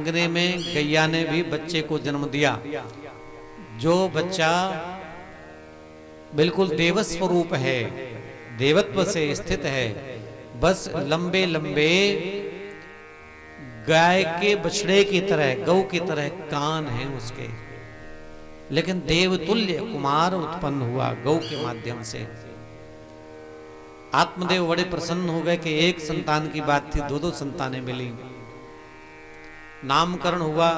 अंगने में गैया ने भी बच्चे को जन्म दिया। जो बच्चा बिल्कुल देव स्वरूप है, देवत्व से स्थित है, बस लंबे लंबे गाय के बछड़े की तरह, गौ की तरह कान हैं उसके, लेकिन देवतुल्य कुमार उत्पन्न हुआ गौ के माध्यम से। आत्मदेव बड़े प्रसन्न हो गए कि एक संतान की बात थी, दो संतानें मिली। नामकरण हुआ।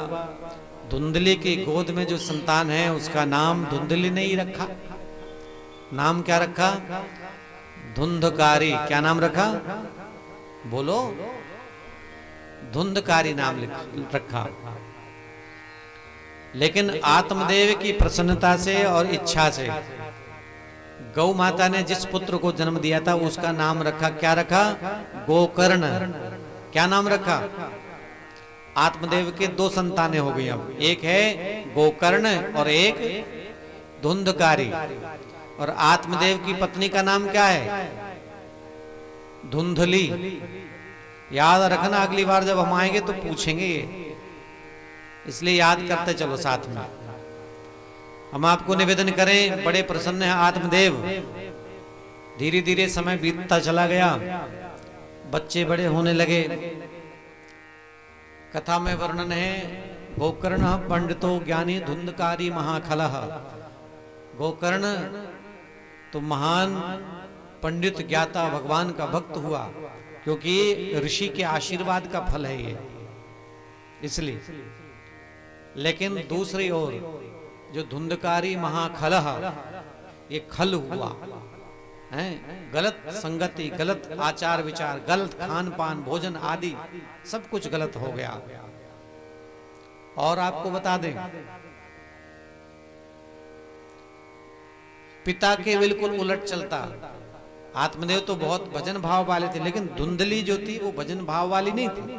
धुंधली की गोद में जो संतान है उसका नाम धुंधली नहीं रखा, नाम क्या रखा? धुंधकारी। क्या नाम रखा? बोलो। धुंधकारी नाम रखा। लेकिन आत्मदेव की प्रसन्नता से और इच्छा से गौ माता ने जिस पुत्र को जन्म दिया था उसका नाम रखा, क्या रखा? गोकर्ण। क्या नाम रखा? आत्मदेव के दो संतानें हो गई। अब एक है गोकर्ण और एक धुंधकारी। और आत्मदेव की पत्नी का नाम क्या है? धुंधली। याद रखना, अगली बार जब हम आएंगे तो पूछेंगे ये, इसलिए याद करते चलो साथ में। हम आपको निवेदन करें, बड़े प्रसन्न हैं आत्मदेव। धीरे धीरे समय बीतता चला गया, बच्चे बड़े होने लगे। कथा में वर्णन है, गोकर्ण पंडितो ज्ञानी धुंधकारी महाखलः। गोकर्ण तो महान पंडित ज्ञाता भगवान का भक्त हुआ, क्योंकि ऋषि के आशीर्वाद का फल है ये, इसलिए। लेकिन दूसरी ओर जो धुंधकारी महाखलः, ये खल हुआ है, गलत संगति, गलत आचार विचार, गलत खान पान, भोजन आदि सब कुछ गलत हो गया। और आपको बता दें, पिता के बिल्कुल उलट चलता। आत्मदेव तो बहुत भजन भाव वाले थे, लेकिन धुंधली जो थी वो भजन भाव वाली नहीं थी।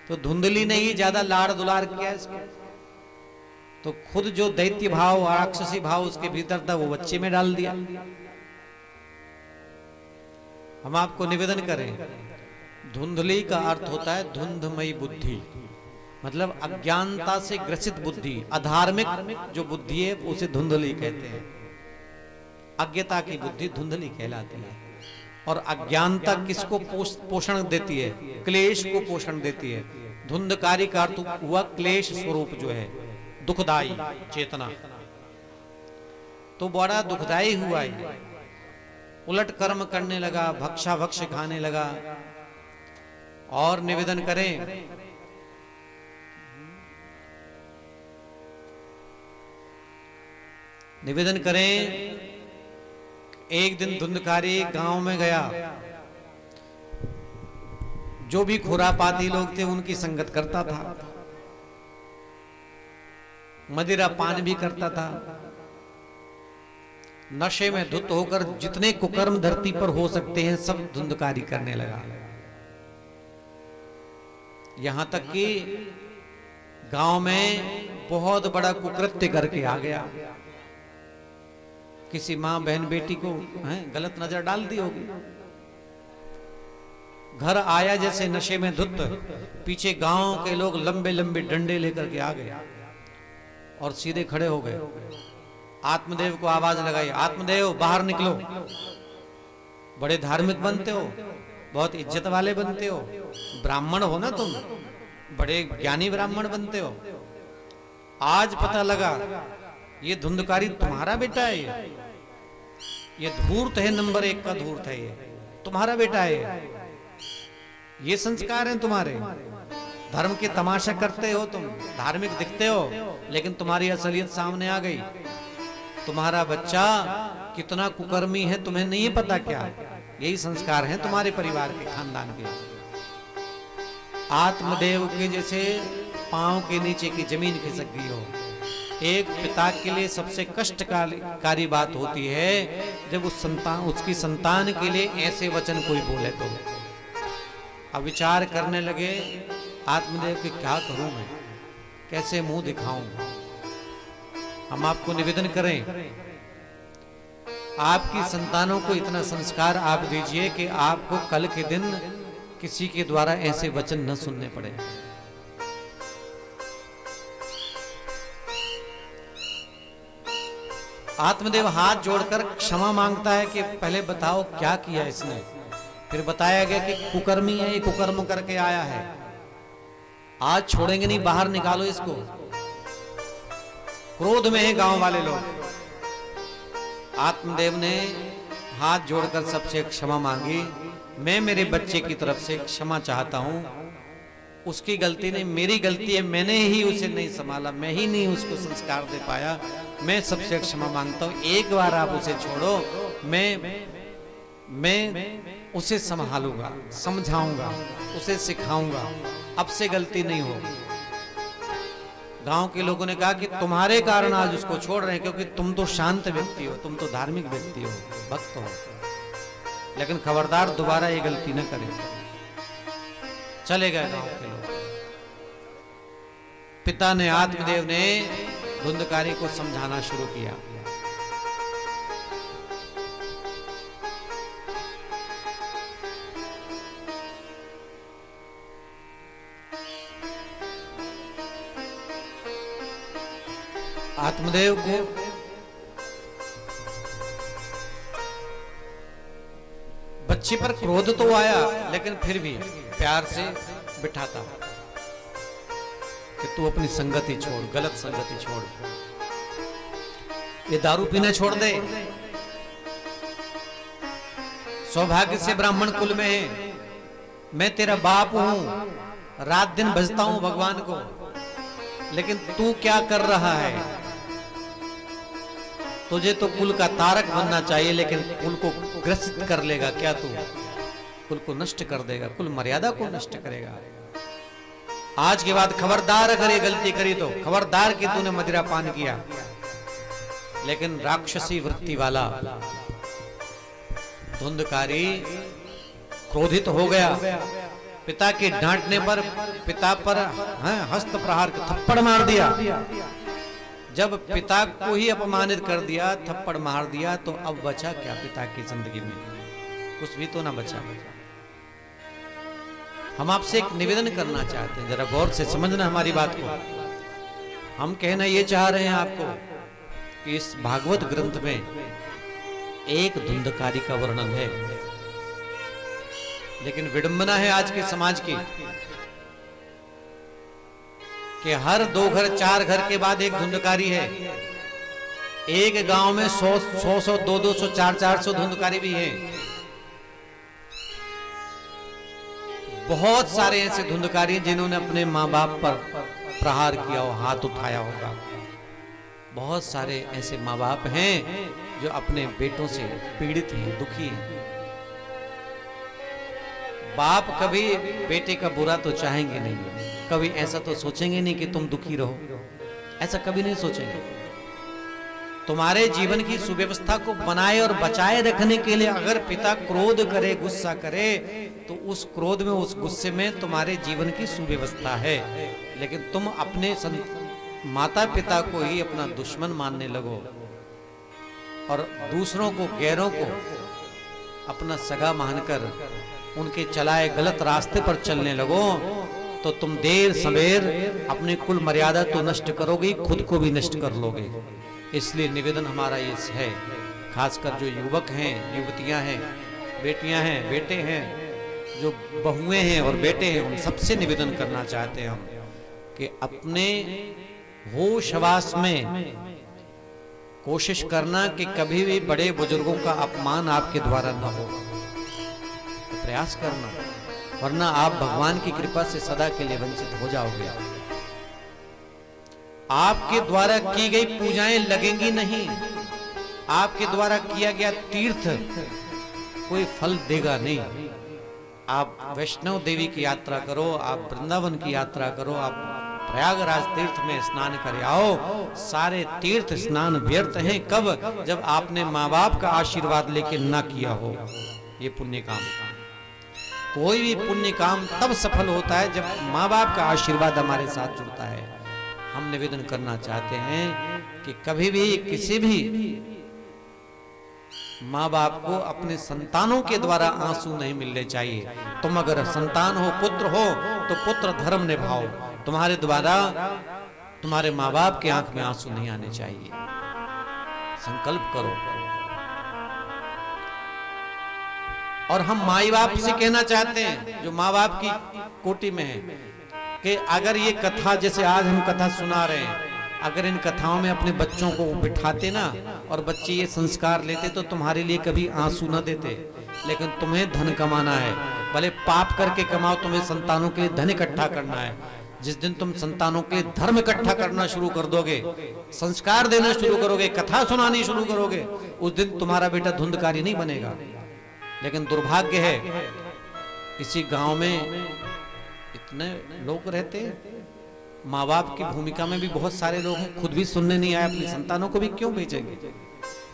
तो धुंधली ने ही ज्यादा लाड़ दुलार किया इसको, तो खुद जो दैत्य भाव, राक्षसी भाव उसके भीतर था वो बच्चे में डाल दिया। हम आपको निवेदन करें, धुंधली का अर्थ होता है धुंधमयी बुद्धि, मतलब अज्ञानता से ग्रसित बुद्धि, अधार्मिक जो बुद्धि है उसे धुंधली कहते हैं। अज्ञता की बुद्धि धुंधली कहलाती है। और अज्ञानता किसको पोषण देती है? क्लेश को पोषण देती है। धुंधकारी का अर्थ हुआ क्लेश स्वरूप जो है, दुखदाई चेतना। तो बड़ा दुखदाई हुआ है, उलट कर्म करने लगा, भक्षा भक्ष खाने लगा। और निवेदन करें, निवेदन करें, एक दिन धुंधकारी गांव में गया। जो भी खुरापाती लोग थे उनकी संगत करता था, मदिरा पान भी करता था। नशे में धुत होकर जितने कुकर्म धरती पर हो सकते हैं सब धुंधकारी करने लगा। यहां तक कि गांव में बहुत बड़ा कुकृत्य करके आ गया। किसी मां बहन बेटी को गलत नजर डाल दी होगी। घर आया जैसे नशे में धुत, पीछे गांव के लोग लंबे लंबे डंडे लेकर के आ गए और सीधे खड़े हो गए। आत्मदेव को आवाज लगाई, आत्मदेव बाहर निकलो। बड़े धार्मिक बनते हो, बहुत इज्जत वाले बनते हो, ब्राह्मण हो ना तुम, बड़े ज्ञानी ब्राह्मण बनते हो। आज पता लगा ये धुंधकारी तुम्हारा बेटा है, ये धूर्त है, नंबर 1 का धूर्त है, ये तुम्हारा बेटा है। ये संस्कार हैं तुम्हारे। धर्म के तमाशा करते हो तुम, धार्मिक दिखते हो, लेकिन तुम्हारी असलियत सामने आ गई। तुम्हारा बच्चा कितना कुकर्मी है तुम्हें नहीं पता क्या? यही संस्कार हैं तुम्हारे परिवार के, खानदान के। आत्मदेव के जैसे पांव के नीचे की जमीन खिसक गई हो। एक पिता के लिए सबसे कष्टकारी बात होती है जब उसकी संतान के लिए ऐसे वचन कोई बोले तो। अब विचार करने लगे आत्मदेव के, क्या करूं मैं, कैसे मुंह दिखाऊं। हम आपको निवेदन करें, आपकी संतानों को इतना संस्कार आप दीजिए कि आपको कल के दिन किसी के द्वारा ऐसे वचन न सुनने पड़े। आत्मदेव हाथ जोड़कर क्षमा मांगता है कि पहले बताओ क्या किया इसने। फिर बताया गया कि कुकर्मी है, ये कुकर्म करके आया है, आज छोड़ेंगे नहीं, बाहर निकालो इसको। क्रोध में है गांव वाले लोग। आत्मदेव ने हाथ जोड़कर सबसे क्षमा मांगी। मैं मेरे बच्चे की तरफ से क्षमा चाहता हूं, उसकी गलती नहीं, मेरी गलती है, मैंने ही उसे नहीं संभाला, मैं ही नहीं उसको संस्कार दे पाया, मैं सबसे क्षमा मांगता हूं। एक बार आप उसे छोड़ो, मैं उसे संभालूंगा, समझाऊंगा, उसे सिखाऊंगा, अब से गलती नहीं होगी। गांव के लोगों ने कहा कि तुम्हारे कारण आज उसको छोड़ रहे हैं, क्योंकि तुम तो शांत व्यक्ति हो, तुम तो धार्मिक व्यक्ति हो, भक्त हो, लेकिन खबरदार दोबारा ये गलती न करें। चले गए गांव के लोग। पिता ने, आत्मदेव ने धुंधकारी को समझाना शुरू किया। आत्मदेव को बच्चे पर क्रोध तो आया, लेकिन फिर भी प्यार से बिठाता कि तू अपनी संगति छोड़, गलत संगति छोड़, ये दारू पीना छोड़ दे। सौभाग्य से ब्राह्मण कुल में है, मैं तेरा बाप हूं, रात दिन भजता हूं भगवान को, लेकिन तू क्या कर रहा है? तुझे तो कुल का तारक बनना चाहिए, लेकिन कुल को ग्रसित कर लेगा क्या तू? कुल को नष्ट कर देगा, कुल मर्यादा को नष्ट करेगा। आज के बाद खबरदार, अगर ये गलती करी तो खबरदार कि तूने मदिरा पान किया। लेकिन राक्षसी वृत्ति वाला धुंधकारी क्रोधित हो गया। पिता के डांटने पर पिता पर हस्त प्रहार, थप्पड़ मार दिया। जब पिता को ही अपमानित कर दिया, थप्पड़ मार दिया, तो अब बचा क्या पिता की जिंदगी में? कुछ भी तो ना बचा। हम आपसे एक निवेदन करना चाहते हैं, जरा गौर से समझना हमारी बात को। हम कहना ये चाह रहे हैं आपको कि इस भागवत ग्रंथ में एक धुंधकारी का वर्णन है, लेकिन विडंबना है आज के समाज की कि हर 2 घर 4 घर के बाद एक धुंधकारी है। एक गांव में 100 200 400 धुंधकारी भी हैं। बहुत सारे ऐसे धुंधकारी जिन्होंने अपने माँ बाप पर प्रहार किया हो, हाथ उठाया होगा। बहुत सारे ऐसे माँ बाप हैं जो अपने बेटों से पीड़ित हैं, दुखी हैं। बाप कभी बेटे का बुरा तो चाहेंगे नहीं, कभी ऐसा तो सोचेंगे नहीं कि तुम दुखी रहो, ऐसा कभी नहीं सोचेंगे। तुम्हारे जीवन की सुव्यवस्था को बनाए और बचाए रखने के लिए अगर पिता क्रोध करे, गुस्सा करे, तो उस क्रोध में, उस गुस्से में तुम्हारे जीवन की सुव्यवस्था है। लेकिन तुम अपने माता पिता को ही अपना दुश्मन मानने लगो और दूसरों को, गैरों को अपना सगा मानकर उनके चलाए गलत रास्ते पर चलने लगो, तो तुम देर सवेर अपनी कुल मर्यादा तो नष्ट करोगे, खुद को भी नष्ट कर लोगे। इसलिए निवेदन हमारा ये है, खासकर जो युवक हैं, युवतियां हैं, बेटियां हैं, बेटे हैं, जो बहुएं हैं और बेटे हैं, उन सबसे निवेदन करना चाहते हैं हम कि अपने होश हवास में कोशिश करना कि कभी भी बड़े बुजुर्गों का अपमान आपके द्वारा न हो, तो प्रयास करना, वरना आप भगवान की कृपा से सदा के लिए वंचित हो जाओगे। आपके द्वारा की गई पूजाएं लगेंगी नहीं, आपके द्वारा किया गया तीर्थ कोई फल देगा नहीं। आप वैष्णव देवी की यात्रा करो, आप वृंदावन की यात्रा करो, आप प्रयागराज तीर्थ में स्नान कर आओ, सारे तीर्थ स्नान व्यर्थ हैं। कब? जब आपने माँ बाप का आशीर्वाद लेके ना किया हो ये पुण्य काम। कोई भी पुण्य काम तब सफल होता है जब माँ बाप का आशीर्वाद हमारे साथ जुड़ता है। हम निवेदन करना चाहते हैं कि कभी भी किसी भी माँ बाप को अपने संतानों के द्वारा आंसू नहीं मिलने चाहिए। तुम अगर संतान हो, पुत्र हो, तो पुत्र धर्म निभाओ, तुम्हारे द्वारा तुम्हारे माँ बाप की आंख में आंसू नहीं आने चाहिए। संकल्प करो। और हम माई बाप से कहना चाहते हैं, जो माँ बाप की कोटि में है, कि अगर ये कथा, जैसे आज हम कथा सुना रहे हैं, अगर इन कथाओं में अपने बच्चों को बिठाते ना और बच्चे ये संस्कार लेते तो तुम्हारे लिए कभी आंसू न देते। लेकिन तुम्हें धन कमाना है, भले पाप करके कमाओ, तुम्हें संतानों के लिए धन इकट्ठा करना है। जिस दिन तुम संतानों के धर्म इकट्ठा करना शुरू कर दोगे, संस्कार देना शुरू करोगे, कथा सुनानी शुरू करोगे, उस दिन तुम्हारा बेटा धुंधकारी नहीं बनेगा। लेकिन दुर्भाग्य है, इसी गांव में इतने लोग रहते हैं, माँ बाप की भूमिका में भी बहुत सारे लोग हैं, खुद भी सुनने नहीं आए, अपनी संतानों को भी क्यों भेजेंगे?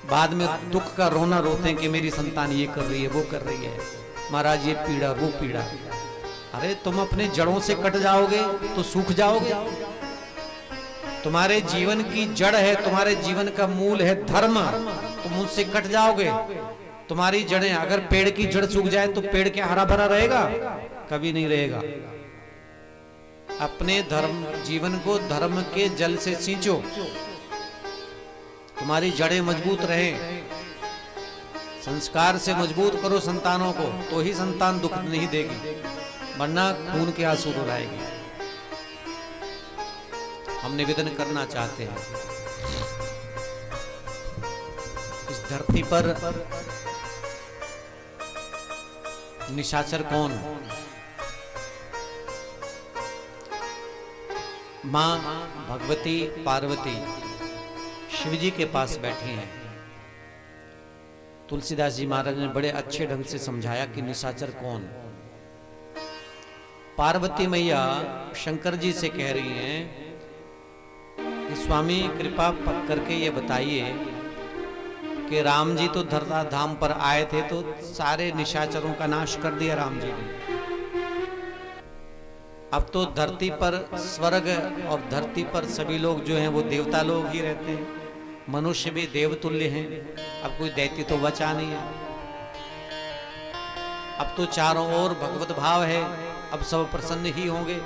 बाद में दुख का रोना रोते हैं कि मेरी संतान ये कर रही है, वो कर रही है, महाराज ये पीड़ा वो पीड़ा। अरे तुम अपने जड़ों से कट जाओगे तो सूख जाओगे। तुम्हारे जीवन की जड़ है, तुम्हारे जीवन का मूल है धर्म, तुम उससे कट जाओगे। तुम्हारी जड़ें, अगर पेड़ की जड़ सूख जाए तो पेड़ क्या हरा भरा रहेगा? कभी नहीं रहेगा। अपने धर्म, जीवन को धर्म के जल से सींचो, तुम्हारी जड़ें मजबूत रहे। संस्कार से मजबूत करो संतानों को, तो ही संतान दुख नहीं देगी, वरना खून के आंसू रुलाएगी। हम निवेदन करना चाहते हैं, इस धरती पर निशाचर कौन? मां भगवती पार्वती शिव जी के पास बैठी हैं। तुलसीदास जी महाराज ने बड़े अच्छे ढंग से समझाया कि निशाचर कौन। पार्वती मैया शंकर जी से कह रही हैं कि स्वामी कृपा करके ये बताइए कि राम जी तो धरता धाम पर आए थे तो सारे निशाचरों का नाश कर दिया राम जी ने। अब तो धरती पर स्वर्ग और धरती पर सभी लोग जो हैं वो देवता लोग ही रहते हैं, मनुष्य भी देवतुल्य हैं। अब कोई दैत्य तो बचा नहीं है। अब तो चारों ओर भगवत भाव है, अब सब प्रसन्न ही होंगे।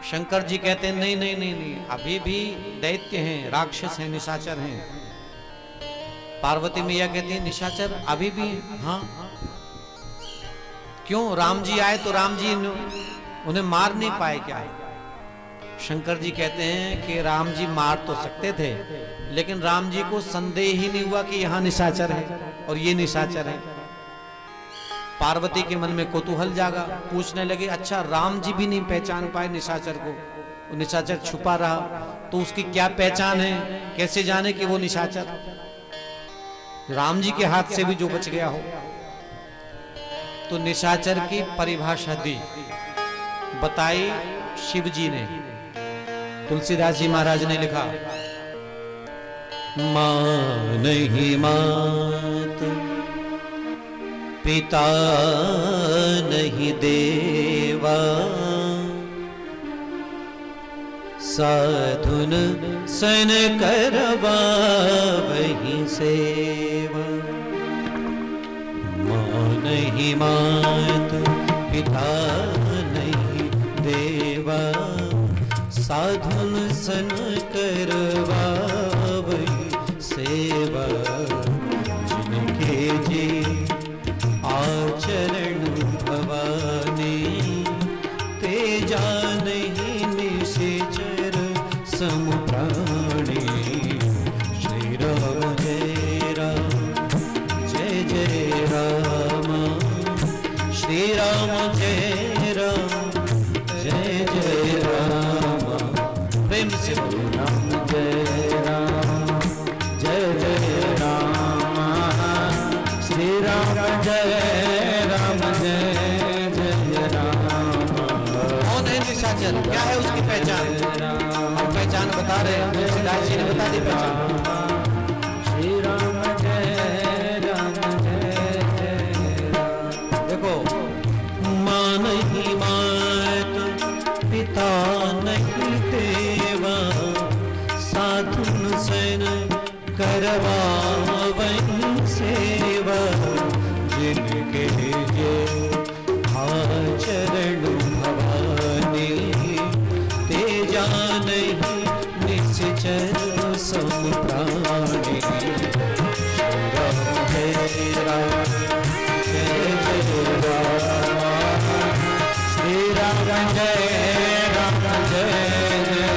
शंकर जी कहते हैं नहीं नहीं नहीं नहीं, अभी भी दैत्य हैं, राक्षस हैं, निशाचर हैं। पार्वती मैया कहती है निशाचर अभी भी? हाँ। क्यों? राम जी आए तो राम जी उन्हें मार नहीं पाए क्या? शंकर जी कहते हैं कि राम जी मार तो सकते थे, लेकिन राम जी को संदेह ही नहीं हुआ कि यहां निशाचर है और ये निशाचर है। पार्वती के मन में कौतूहल जागा, पूछने लगे अच्छा राम जी भी नहीं पहचान पाए निशाचर को, वो निशाचर छुपा रहा, तो उसकी क्या पहचान है, कैसे जाने कि वो निशाचर? राम जी के हाथ से भी जो बच गया हो। तो निशाचर की परिभाषा दी, बताई शिव जी ने। तुलसीदास जी महाराज ने लिखा, मां नहीं मात, पिता नहीं देवा, साधुन सन करवा वही सेवा। मां नहीं मात, पिता नहीं देवा, साधुन सन करवा वही सेवा। जिनके जी आचरण भवानी, तेजा नहीं निशाचर सम प्राणी। श्री राम जय राम, जय जय राम, श्री राम जय राम, जय जय राम। प्रेम से राम जय राम, जय जय राम, श्री राम जय राम, जय जय राम। कौन है निशाचर? क्या है उसकी पहचान? हम पहचान बता रहे हैं, तुलसीदास जी ने बता दी पहचान। श्री राम जय राम, जय जय राम। देखो, मां नहीं मात, पिता नहीं देवा, साधुन सन करवा वही सेवा। जिनके जे आचरण भवानी, तेजा नहीं निश्चय जय राम जय जय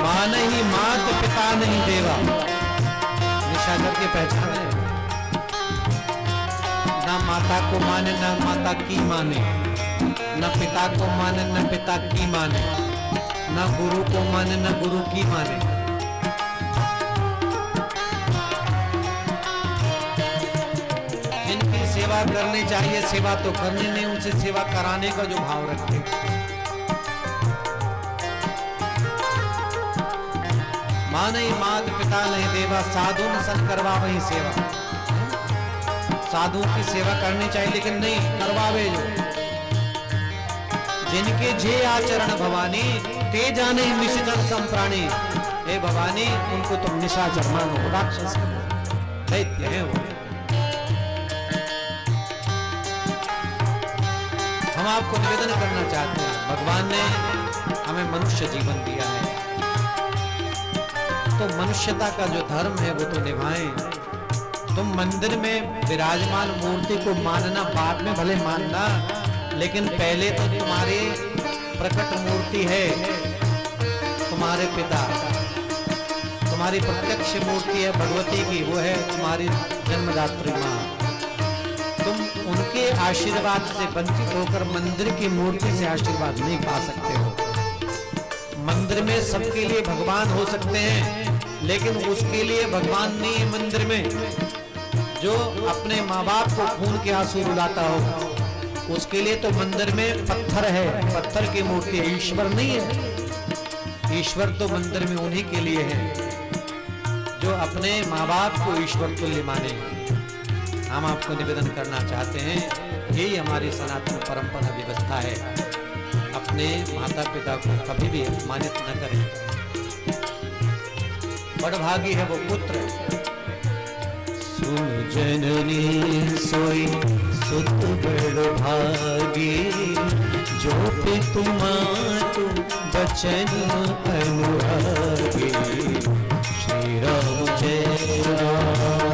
माँ नहीं मात पिता नहीं देवा, निशा करके पहचाने। ना माता को माने ना माता की माने, न पिता को माने न पिता की माने, न गुरु को माने न गुरु की माने। जिनकी सेवा करनी चाहिए सेवा तो करनी नहीं, उनसे सेवा कराने का जो भाव रखते। माँ नहीं मात पिता नहीं देवा, साधु न सन करवा वही सेवा। साधु की सेवा करनी चाहिए लेकिन नहीं करवावे जो। जिनके जे आचरण भवानी ते जाने निशिचर संप्राणी। हे भवानी उनको तुम निशाचर मानो, राक्षस दैत्य है वो। हम आपको निवेदन करना चाहते हैं, भगवान ने हमें मनुष्य जीवन दिया है तो मनुष्यता का जो धर्म है वो तो निभाएं। तुम मंदिर में विराजमान मूर्ति को मानना बाद में भले मानना, लेकिन पहले तो तुम्हारी प्रकट मूर्ति है तुम्हारे पिता, तुम्हारी प्रत्यक्ष मूर्ति है भगवती की, वो है तुम्हारी जन्मदात्री माँ। तुम उनके आशीर्वाद से वंचित होकर मंदिर की मूर्ति से आशीर्वाद नहीं पा सकते हो। मंदिर में सबके लिए भगवान हो सकते हैं, लेकिन उसके लिए भगवान नहीं है मंदिर में। जो अपने माँ बाप को खून के आंसू रुलाता हो उसके लिए तो मंदिर में पत्थर है, पत्थर की मूर्ति है, ईश्वर नहीं है। ईश्वर तो मंदिर में उन्हीं के लिए है जो अपने माँ बाप को ईश्वर तुल्य माने। हम आपको निवेदन करना चाहते हैं, यही हमारी सनातन परंपरा व्यवस्था है। अपने माता पिता को कभी भी अपमानित न करें। बड़भागी है वो पुत्र। सुन जननी सोई सुत बड़ भागी, जो पितु मातु बचन अनुरागी। श्री राम जय राम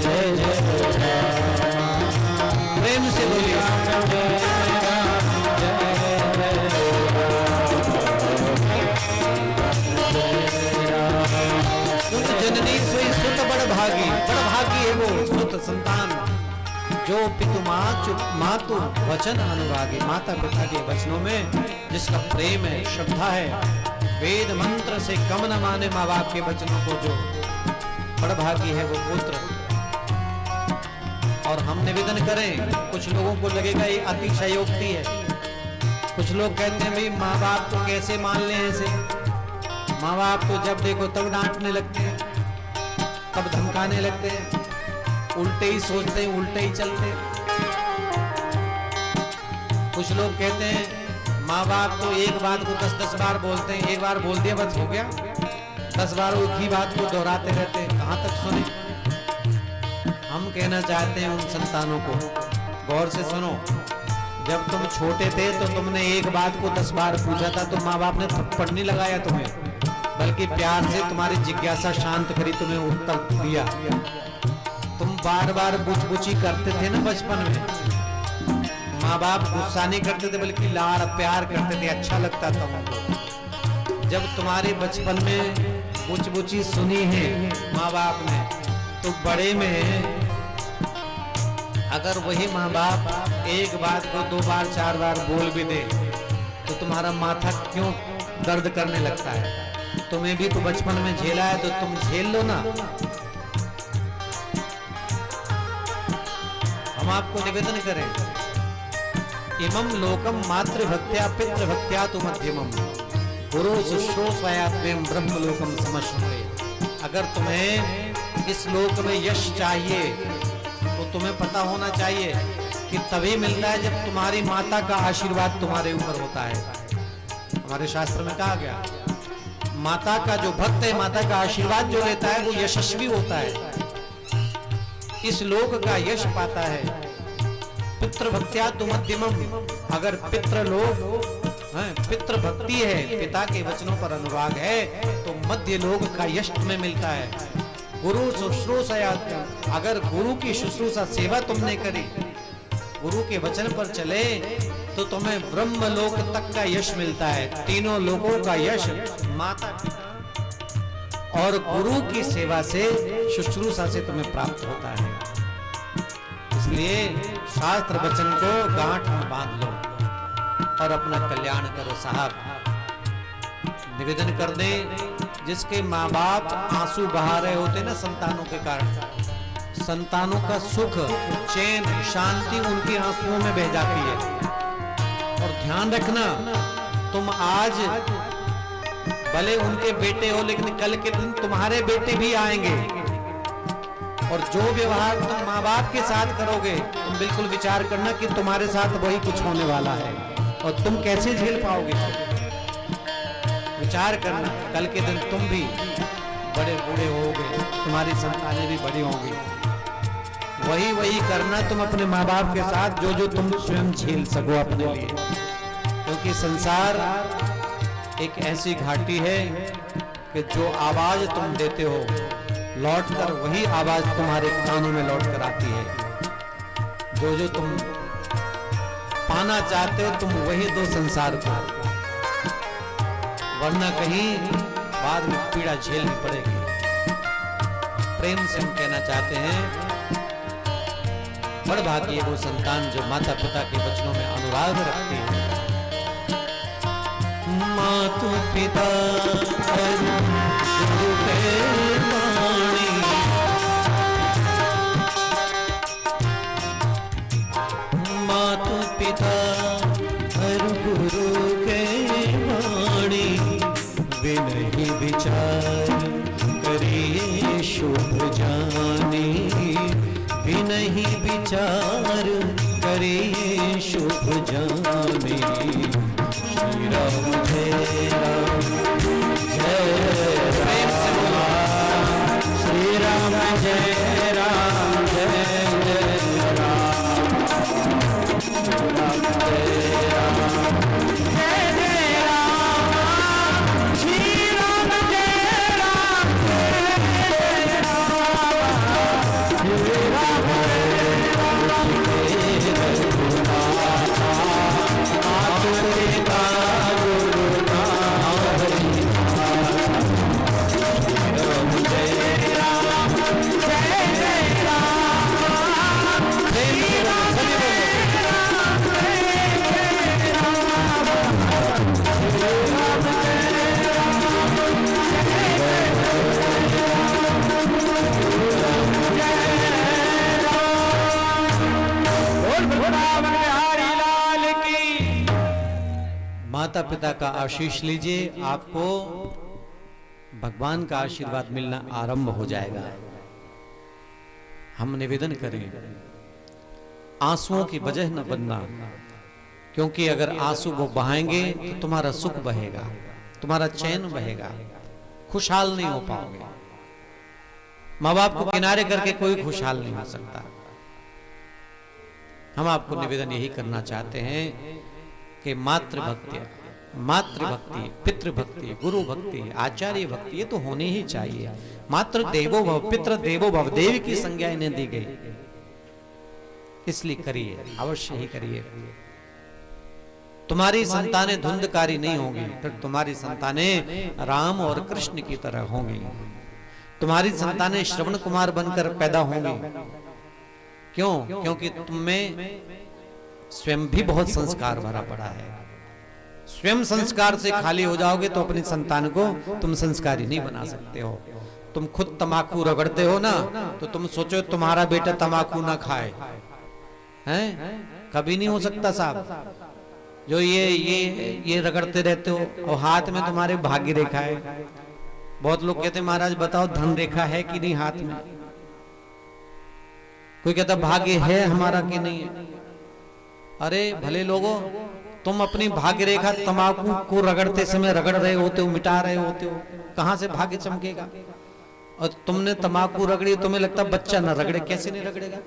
जय जय राम। प्रेम से बोलिए जय राम जय राम। सुन जननी सोई सुत बड़ भागी, बड़ भागी है वो सुत संतान जो पितु मातु वचन अनुरागी। माता पिता के वचनों में जिसका प्रेम है, श्रद्धा है, वेद मंत्र से कम न माने माँ बाप के वचनों को, जो बड़भागी है वो पुत्र। और हम निवेदन करें, कुछ लोगों को लगेगा ये अतिशयोक्ति है। कुछ लोग कहते हैं भाई माँ बाप को कैसे मान ले ऐसे। माँ बाप तो जब देखो तब डांटने लगते हैं, तब धमकाने लगते हैं, उल्टे ही सोचते हैं, उल्टे ही चलते हैं। कुछ लोग कहते हैं माँ बाप तो एक बात को 10-10 बार बोलते हैं, एक बार बोल दिया बस हो गया, 10 बार एक ही बात को दोहराते रहते हैं, कहाँ तक सुने। हम कहना चाहते हैं उन संतानों को, गौर से सुनो। जब तुम छोटे थे तो तुमने एक बात को 10 बार पूछा था तो माँ बाप ने थप्पड़ नहीं लगाया तुम्हें, बल्कि प्यार से तुम्हारी जिज्ञासा शांत करी, तुम्हें उत्तर दिया। तुम बार बार बुचबुची करते थे ना बचपन में, माँ बाप गुस्सा नहीं करते थे बल्कि लाड़ प्यार करते थे, अच्छा लगता था उनको। जब तुम्हारे बचपन में बुचबुची सुनी है माँ बाप ने, तो बड़े में अगर वही माँ बाप एक बात को 2 बार 4 बार बोल भी दे तो तुम्हारा माथा क्यों दर्द करने लगता है। तुम्हें भी तो बचपन में झेला है तो तुम झेल लो ना। हम आपको निवेदन करें, इमं लोकम मातृभक्त्या पितृभक्त्या तु मध्यमम, गुरु शुश्रूषयात्में ब्रह्म लोकम समश्नुते। अगर तुम्हें इस लोक में यश चाहिए तो तुम्हें पता होना चाहिए कि तभी मिलता है जब तुम्हारी माता का आशीर्वाद तुम्हारे ऊपर होता है। हमारे शास्त्र में कहा गया, माता का जो भक्त है, माता का आशीर्वाद जो लेता है वो यशस्वी होता है, इस लोक का यश पाता है। पितृभक्त्या तु मध्यमम, अगर पितृ लोक पितृ भक्ति है, पिता के वचनों पर अनुराग है, तो मध्य लोक का यश तुम्हें मिलता है। गुरु शुश्रूषया, अगर गुरु की शुश्रूषा सेवा तुमने करी गुरु के वचन पर चले तो तुम्हें ब्रह्म लोक तक का यश मिलता है। तीनों लोकों का यश माता पिता और गुरु की सेवा से, शुश्रूषा से तुम्हें प्राप्त होता है। इसलिए शास्त्र वचन को गांठ में बांध लो और अपना कल्याण करो साहब। निवेदन कर दे, जिसके माँ बाप आंसू बहा रहे होते ना संतानों के कारण, संतानों का सुख, चैन, शांति उनकी आंसुओं में बह जाती है। और ध्यान रखना, तुम आज भले उनके बेटे हो, लेकिन कल के दिन तुम्हारे बेटे भी आएंगे। और जो व्यवहार तुम माँ बाप के साथ करोगे, तुम बिल्कुल विचार करना कि तुम्हारे साथ वही कुछ होने वाला है और तुम कैसे झेल पाओगे। विचार करना, कल के दिन तुम भी बड़े बूढ़े होगे, तुम्हारी संतानें भी बड़ी होंगी। वही करना तुम अपने माँ बाप के साथ, जो तुम स्वयं झेल सको अपने लिए। क्योंकि संसार एक ऐसी घाटी है कि जो आवाज तुम देते हो, लौटकर वही आवाज तुम्हारे कानों में लौट कर आती है। जो तुम पाना चाहते हो, तुम वही दो संसार को, वरना कहीं बाद में पीड़ा झेलनी पड़ेगी। प्रेम से हम कहना चाहते हैं, बड़ भाग्य वो संतान जो माता पिता के वचनों में अनुराग रखते हैं। मातु पिता गुरु के वाणी, मातु पिता गुरु के वाणी, विनहि विचार करिए शुभ जाने, विनहि विचार करिए शुभ जाने। श्री राम जय राम जय राम, श्री राम जय राम जय जय राम, राम जय राम जय जय राम, श्री राम जय राम जय राम, श्री राम माता पिता का आशीष लीजिए, आपको भगवान का आशीर्वाद मिलना आरंभ हो जाएगा। हम निवेदन करें, आंसुओं की वजह न बनना, क्योंकि अगर आंसू वो बहाएंगे तो तुम्हारा सुख बहेगा, तुम्हारा चैन बहेगा, खुशहाल नहीं हो पाओगे। माँ बाप को किनारे करके कोई खुशहाल नहीं हो सकता। हम आपको निवेदन यही करना चाहते हैं कि मातृभक्ति, पितृभक्ति, गुरु भक्ति, आचार्य भक्ति, ये तो होनी ही चाहिए। मातृ देवो भव, पितृ देवो भव, देव की संज्ञा इन्हें दी गई, इसलिए करिए, अवश्य ही करिए। तुम्हारी संतानें धुंधकारी नहीं होंगी, फिर तुम्हारी संतानें राम और कृष्ण की तरह होंगी। तुम्हारी संतानें श्रवण कुमार बनकर पैदा होंगी। क्यों? क्योंकि तुम में स्वयं भी बहुत संस्कार भरा पड़ा है। स्वयं संस्कार से खाली हो जाओगे तो अपनी संतान को तुम संस्कारी नहीं बना सकते हो। तुम खुद तमाकू रगड़ते हो ना, तो तुम सोचो तुम्हारा बेटा तमाकू ना खाए, हैं? कभी नहीं हो सकता साहब। जो ये रगड़ते रहते हो और हाथ में तुम्हारे भाग्य रेखा है। बहुत लोग कहते हैं महाराज बताओ धन रेखा है कि नहीं हाथ में। कोई कहता भाग्य है हमारा कि नहीं है। अरे भले लोगों, तुम अपनी भाग्य रेखा तंबाकू को रगड़ते समय रगड़ रहे होते हो, मिटा रहे होते हो, कहां से भाग्य चमकेगा? और तुमने तंबाकू रगड़ी, तुम्हें लगता बच्चा ना रगड़े, कैसे नहीं रगड़ेगा?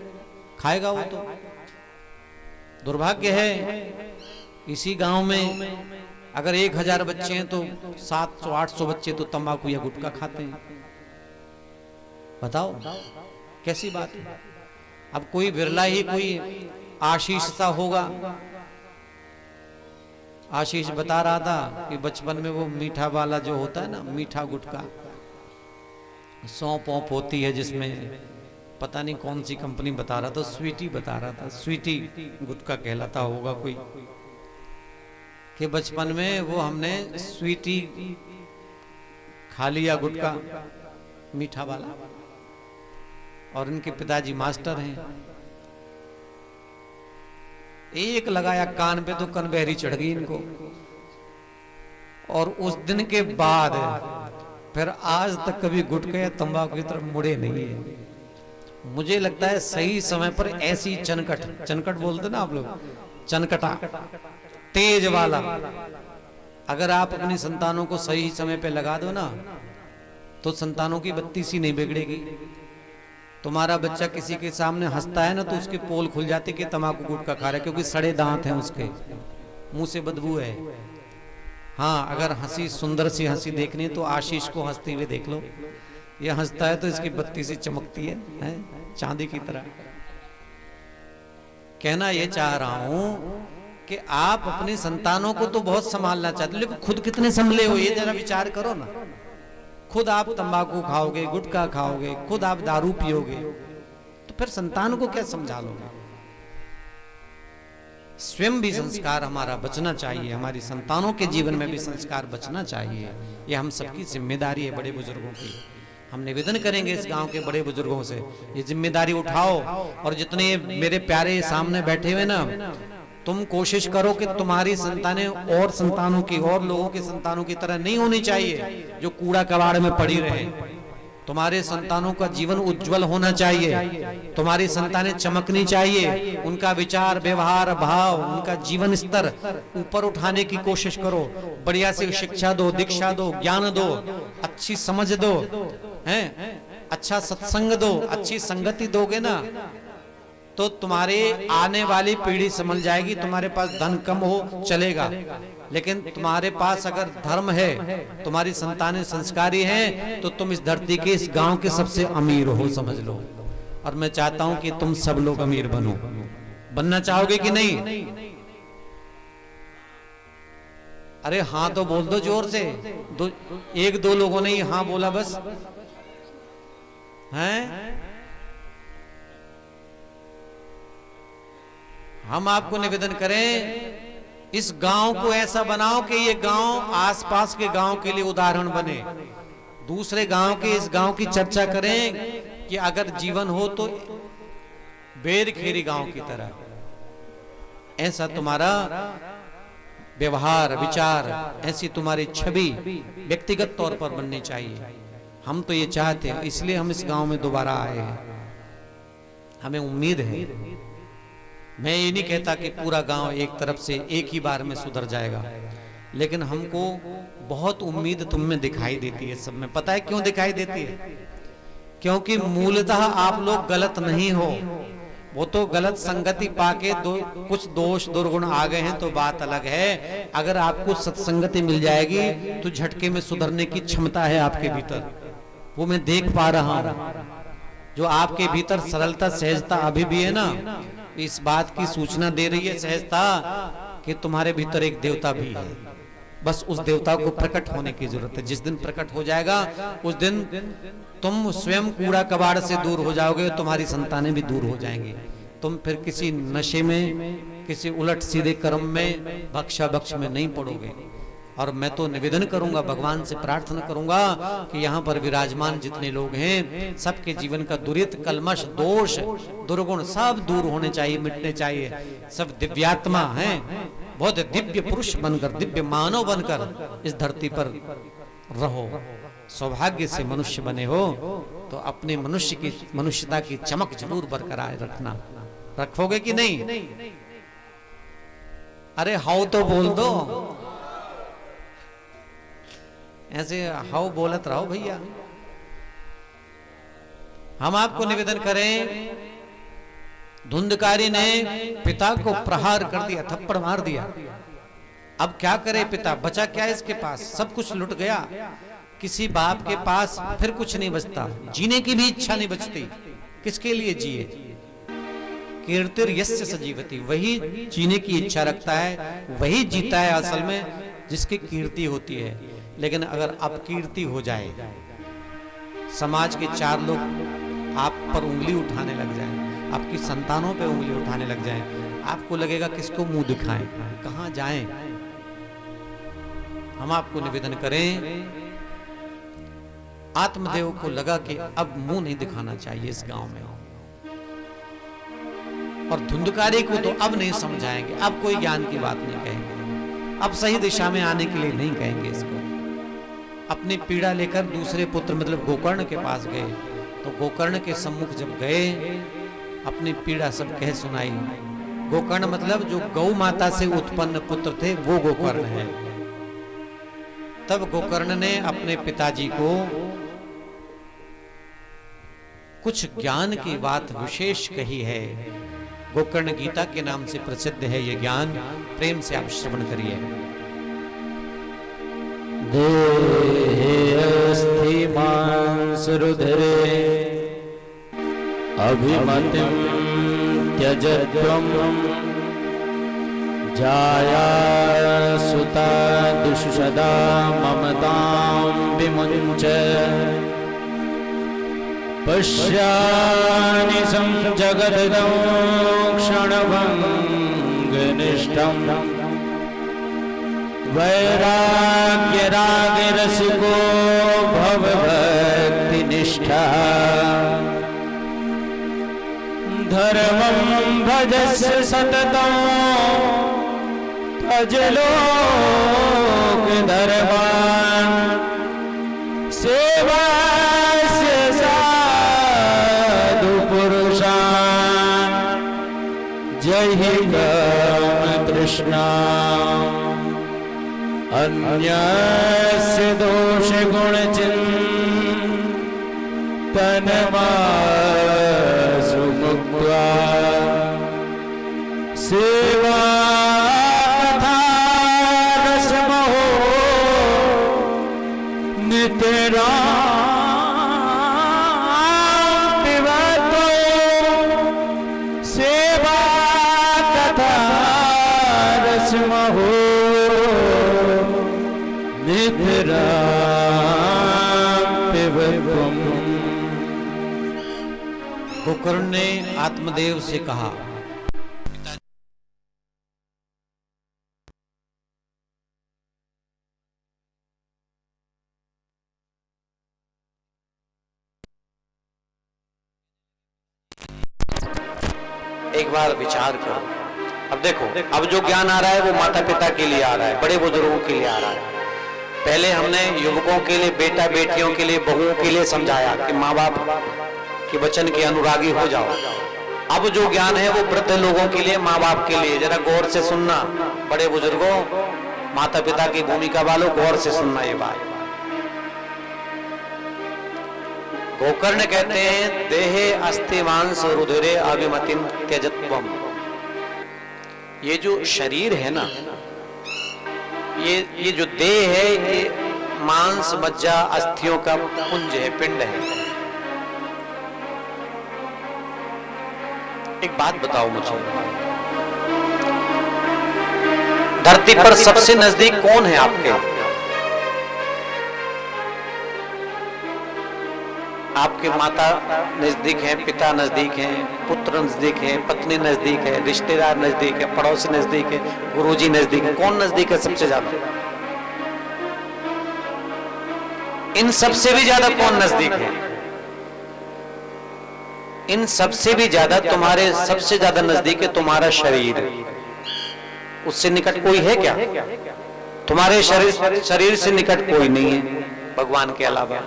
खाएगा वो तो। दुर्भाग्य है इसी गांव में अगर 1000 बच्चे हैं तो 700-800 बच्चे तो तंबाकू या गुटखा खाते हैं। बताओ कैसी बात है। अब कोई विरला ही कोई आशीष सा होगा। आशीष बता रहा था कि बचपन में वो मीठा वाला जो होता है ना, मीठा गुटखा, सौंफ वोंफ होती है जिसमें, पता नहीं कौन सी कंपनी बता रहा था, स्वीटी बता रहा था, स्वीटी गुटखा कहलाता होगा कोई, कि बचपन में वो हमने स्वीटी खा लिया गुटखा मीठा वाला। और इनके पिताजी मास्टर हैं, एक लगाया कान पे तो कनबहरी चढ़ गई इनको। और उस दिन के बाद फिर आज तक कभी गुटखे या तंबाकू की तरफ मुड़े नहीं है। मुझे लगता है सही समय पर ऐसी चनकट, चनकट बोलते ना आप लोग, चनकटा तेज वाला, अगर आप अपनी संतानों को सही समय पे लगा दो ना, तो संतानों की बत्ती सी नहीं बिगड़ेगी। तुम्हारा बच्चा किसी के सामने हंसता है ना, तो उसके पोल खुल जाते कि तंबाकू गुटखा खा रहा है, क्योंकि सड़े दांत हैं उसके, मुंह से बदबू है। हाँ, अगर हंसी, सुंदर सी हंसी देखनी है तो आशीष को हंसते हुए देख लो। ये हंसता है तो इसकी बत्ती सी चमकती है चांदी की तरह। कहना ये चाह रहा हूं कि आप अपनी संतानों को तो बहुत संभालना चाहते हो, लेकिन खुद कितने संभले हो ये जरा विचार करो ना। खुद आप तंबाकू खाओगे, गुटखा खाओगे, खुद आप दारू पियोगे, तो फिर संतान को क्या समझा लोगे। स्वयं भी संस्कार हमारा बचना चाहिए, हमारी संतानों के जीवन में भी संस्कार बचना चाहिए। ये हम सबकी जिम्मेदारी है, बड़े बुजुर्गों की। हम निवेदन करेंगे इस गांव के बड़े बुजुर्गों से, ये जिम्मेदारी उठाओ। और जितने मेरे प्यारे सामने बैठे हुए ना, तुम कोशिश करो कि तुम्हारी संतानें और संतानों की, और लोगों की संतानों की तरह नहीं होनी चाहिए जो कूड़ा कबाड़ में पड़ी रहे। तुम्हारे संतानों का जीवन उज्जवल होना चाहिए, तुम्हारी संतानें चमकनी चाहिए, उनका विचार, व्यवहार, भाव, उनका जीवन स्तर ऊपर उठाने की कोशिश करो। बढ़िया से शिक्षा दो, दीक्षा दो, ज्ञान दो, अच्छी समझ दो, हैं, अच्छा सत्संग दो। अच्छी संगति दोगे ना तो तुम्हारे आने वाली पीढ़ी समझ जाएगी। तुम्हारे पास धन कम हो चलेगा, लेकिन तुम्हारे पास अगर धर्म है, तुम्हारी संतानें संस्कारी हैं, तो तुम इस धरती के, इस गांव के सबसे अमीर हो, समझ लो। और मैं चाहता हूं कि तुम सब लोग अमीर बनो। बनना चाहोगे कि नहीं? अरे हाँ तो बोल दो जोर से। एक दो लोगों ने हाँ बोला बस, हैं? हम आपको निवेदन करें, इस गांव को ऐसा बनाओ कि ये गांव आसपास के गांव के लिए उदाहरण बने। दूसरे गांव के, इस गांव की चर्चा करें कि अगर जीवन हो तो बेरखेरी गांव की तरह। ऐसा तुम्हारा व्यवहार, विचार, ऐसी तुम्हारी छवि व्यक्तिगत तौर पर बननी चाहिए। हम तो ये चाहते हैं, इसलिए हम इस गांव में दोबारा आए हैं। हमें उम्मीद है, मैं ये नहीं कहता कि पूरा गांव एक तरफ से एक ही बार में सुधर जाएगा, लेकिन हमको बहुत उम्मीद तुम में दिखाई देती है, सब में। पता है क्यों दिखाई देती है? क्योंकि मूलतः आप लोग गलत नहीं हो। वो तो गलत संगति पाके कुछ दोष दुर्गुण आ गए हैं तो बात अलग है। अगर आपको सत्संगति मिल जाएगी तो झटके में सुधरने की क्षमता है आपके भीतर, वो मैं देख पा रहा हूं। जो आपके भीतर सरलता, सहजता अभी भी है ना, इस बात की सूचना दे रही है सहजता कि तुम्हारे भीतर एक देवता भी है। बस उस देवता को प्रकट होने की जरूरत है। जिस दिन प्रकट हो जाएगा उस दिन तुम स्वयं कूड़ा कबाड़ से दूर हो जाओगे, तुम्हारी संतानें भी दूर हो जाएंगी। तुम फिर किसी नशे में, किसी उलट सीधे कर्म में, भक्षा भक्ष में नहीं पड़ोगे। और मैं तो निवेदन करूंगा, भगवान से प्रार्थना करूंगा कि यहाँ पर विराजमान जितने लोग हैं, सबके जीवन का दुरित, कलमश, दोष, दुर्गुण सब दूर होने चाहिए, मिटने चाहिए। सब दिव्यात्मा हैं, बहुत दिव्य पुरुष बनकर, दिव्य मानव बनकर इस धरती पर रहो। सौभाग्य से मनुष्य बने हो तो अपने मनुष्यता की चमक जरूर बरकरार रखना। रखोगे कि नहीं? अरे हाउ तो बोल दो, ऐसे हाउ बोलत रहो भैया। हम आपको निवेदन करें, धुंधकारी ने पिता को प्रहार कर दिया, थप्पड़ मार दिया। अब क्या करे पिता? बचा क्या इसके पास? सब कुछ लुट गया। किसी बाप के पास फिर कुछ नहीं बचता, जीने की भी इच्छा नहीं बचती। किसके लिए जिए? कीर्तिर यस्य सजीवति, वही जीने की इच्छा रखता है, वही जीता है असल में जिसकी कीर्ति होती है। लेकिन अगर अपकीर्ति हो जाए, समाज के 4 लोग आप पर उंगली उठाने लग जाएं, आपकी संतानों पे उंगली उठाने लग जाएं, आपको लगेगा किसको मुंह दिखाएं, कहां जाएं। हम आपको निवेदन करें, आत्मदेव को लगा कि अब मुंह नहीं दिखाना चाहिए इस गांव में, और धुंधकारी को तो अब नहीं समझाएंगे, अब कोई ज्ञान की बात नहीं कहेंगे, अब सही दिशा में आने के लिए नहीं कहेंगे इसको। अपनी पीड़ा लेकर दूसरे पुत्र मतलब गोकर्ण के पास गए, तो गोकर्ण के सम्मुख जब गए, अपनी पीड़ा सब कह सुनाई। गोकर्ण मतलब जो गौ माता से उत्पन्न पुत्र थे वो गोकर्ण है। तब गोकर्ण ने अपने पिताजी को कुछ ज्ञान की बात विशेष कही है। गोकर्ण गीता के नाम से प्रसिद्ध है ये ज्ञान, प्रेम से आप श्रवण करिए। देहे अस्ति मांस रुधिरे अभिमतिं त्यजत्वं जाया सुता दुष्षदा ममतां विमुञ्च पश्यानि जगद्गं क्षणभङ्गनिष्ठं वैराग्यरागरसिको भवभक्तिनिष्ठा धर्मं भजस्य सततं त्यज लोकधर्मान् सेवास्य साधुपुरुषान् जहि कामतृष्णा अन्यस्य दोषगुणचिन्तनमासु मुक्त्वा सेवा तथा रसमहो नितरां पिबतो सेवा तथा रसमहो गोकर्ण ने आत्मदेव से कहा, एक बार विचार करो। अब देखो, अब जो ज्ञान आ रहा है वो माता पिता के लिए आ रहा है, बड़े बुजुर्गों के लिए आ रहा है। पहले हमने युवकों के लिए, बेटा बेटियों के लिए, बहुओं के लिए समझाया कि माँ बाप के वचन के अनुरागी हो जाओ। अब जो ज्ञान है वो वृद्ध लोगों के लिए, माँ बाप के लिए। जरा गौर से सुनना, बड़े बुजुर्गों, माता पिता की भूमिका वालों, गौर से सुनना ये बात। गोकर्ण कहते हैं, देहे अस्ति मांस रुधिरे अभिमतिं त्यजत्वम्। ये जो शरीर है ना, ये जो देह है, ये मांस मज्जा अस्थियों का पुंज है, पिंड है। एक बात बताओ मुझे, धरती पर सबसे नजदीक कौन है आपके? आपके माता नजदीक हैं, पिता नजदीक हैं, पुत्र नजदीक है, पत्नी नजदीक है, रिश्तेदार नजदीक है, पड़ोसी नजदीक है, गुरुजी नजदीक है। कौन नजदीक है सबसे ज्यादा? इन सबसे भी ज्यादा कौन नजदीक है? इन सबसे भी ज्यादा तुम्हारे सबसे ज्यादा नजदीक है तुम्हारा शरीर। उससे निकट कोई है क्या? तुम्हारे शरीर से निकट कोई नहीं है भगवान के अलावा।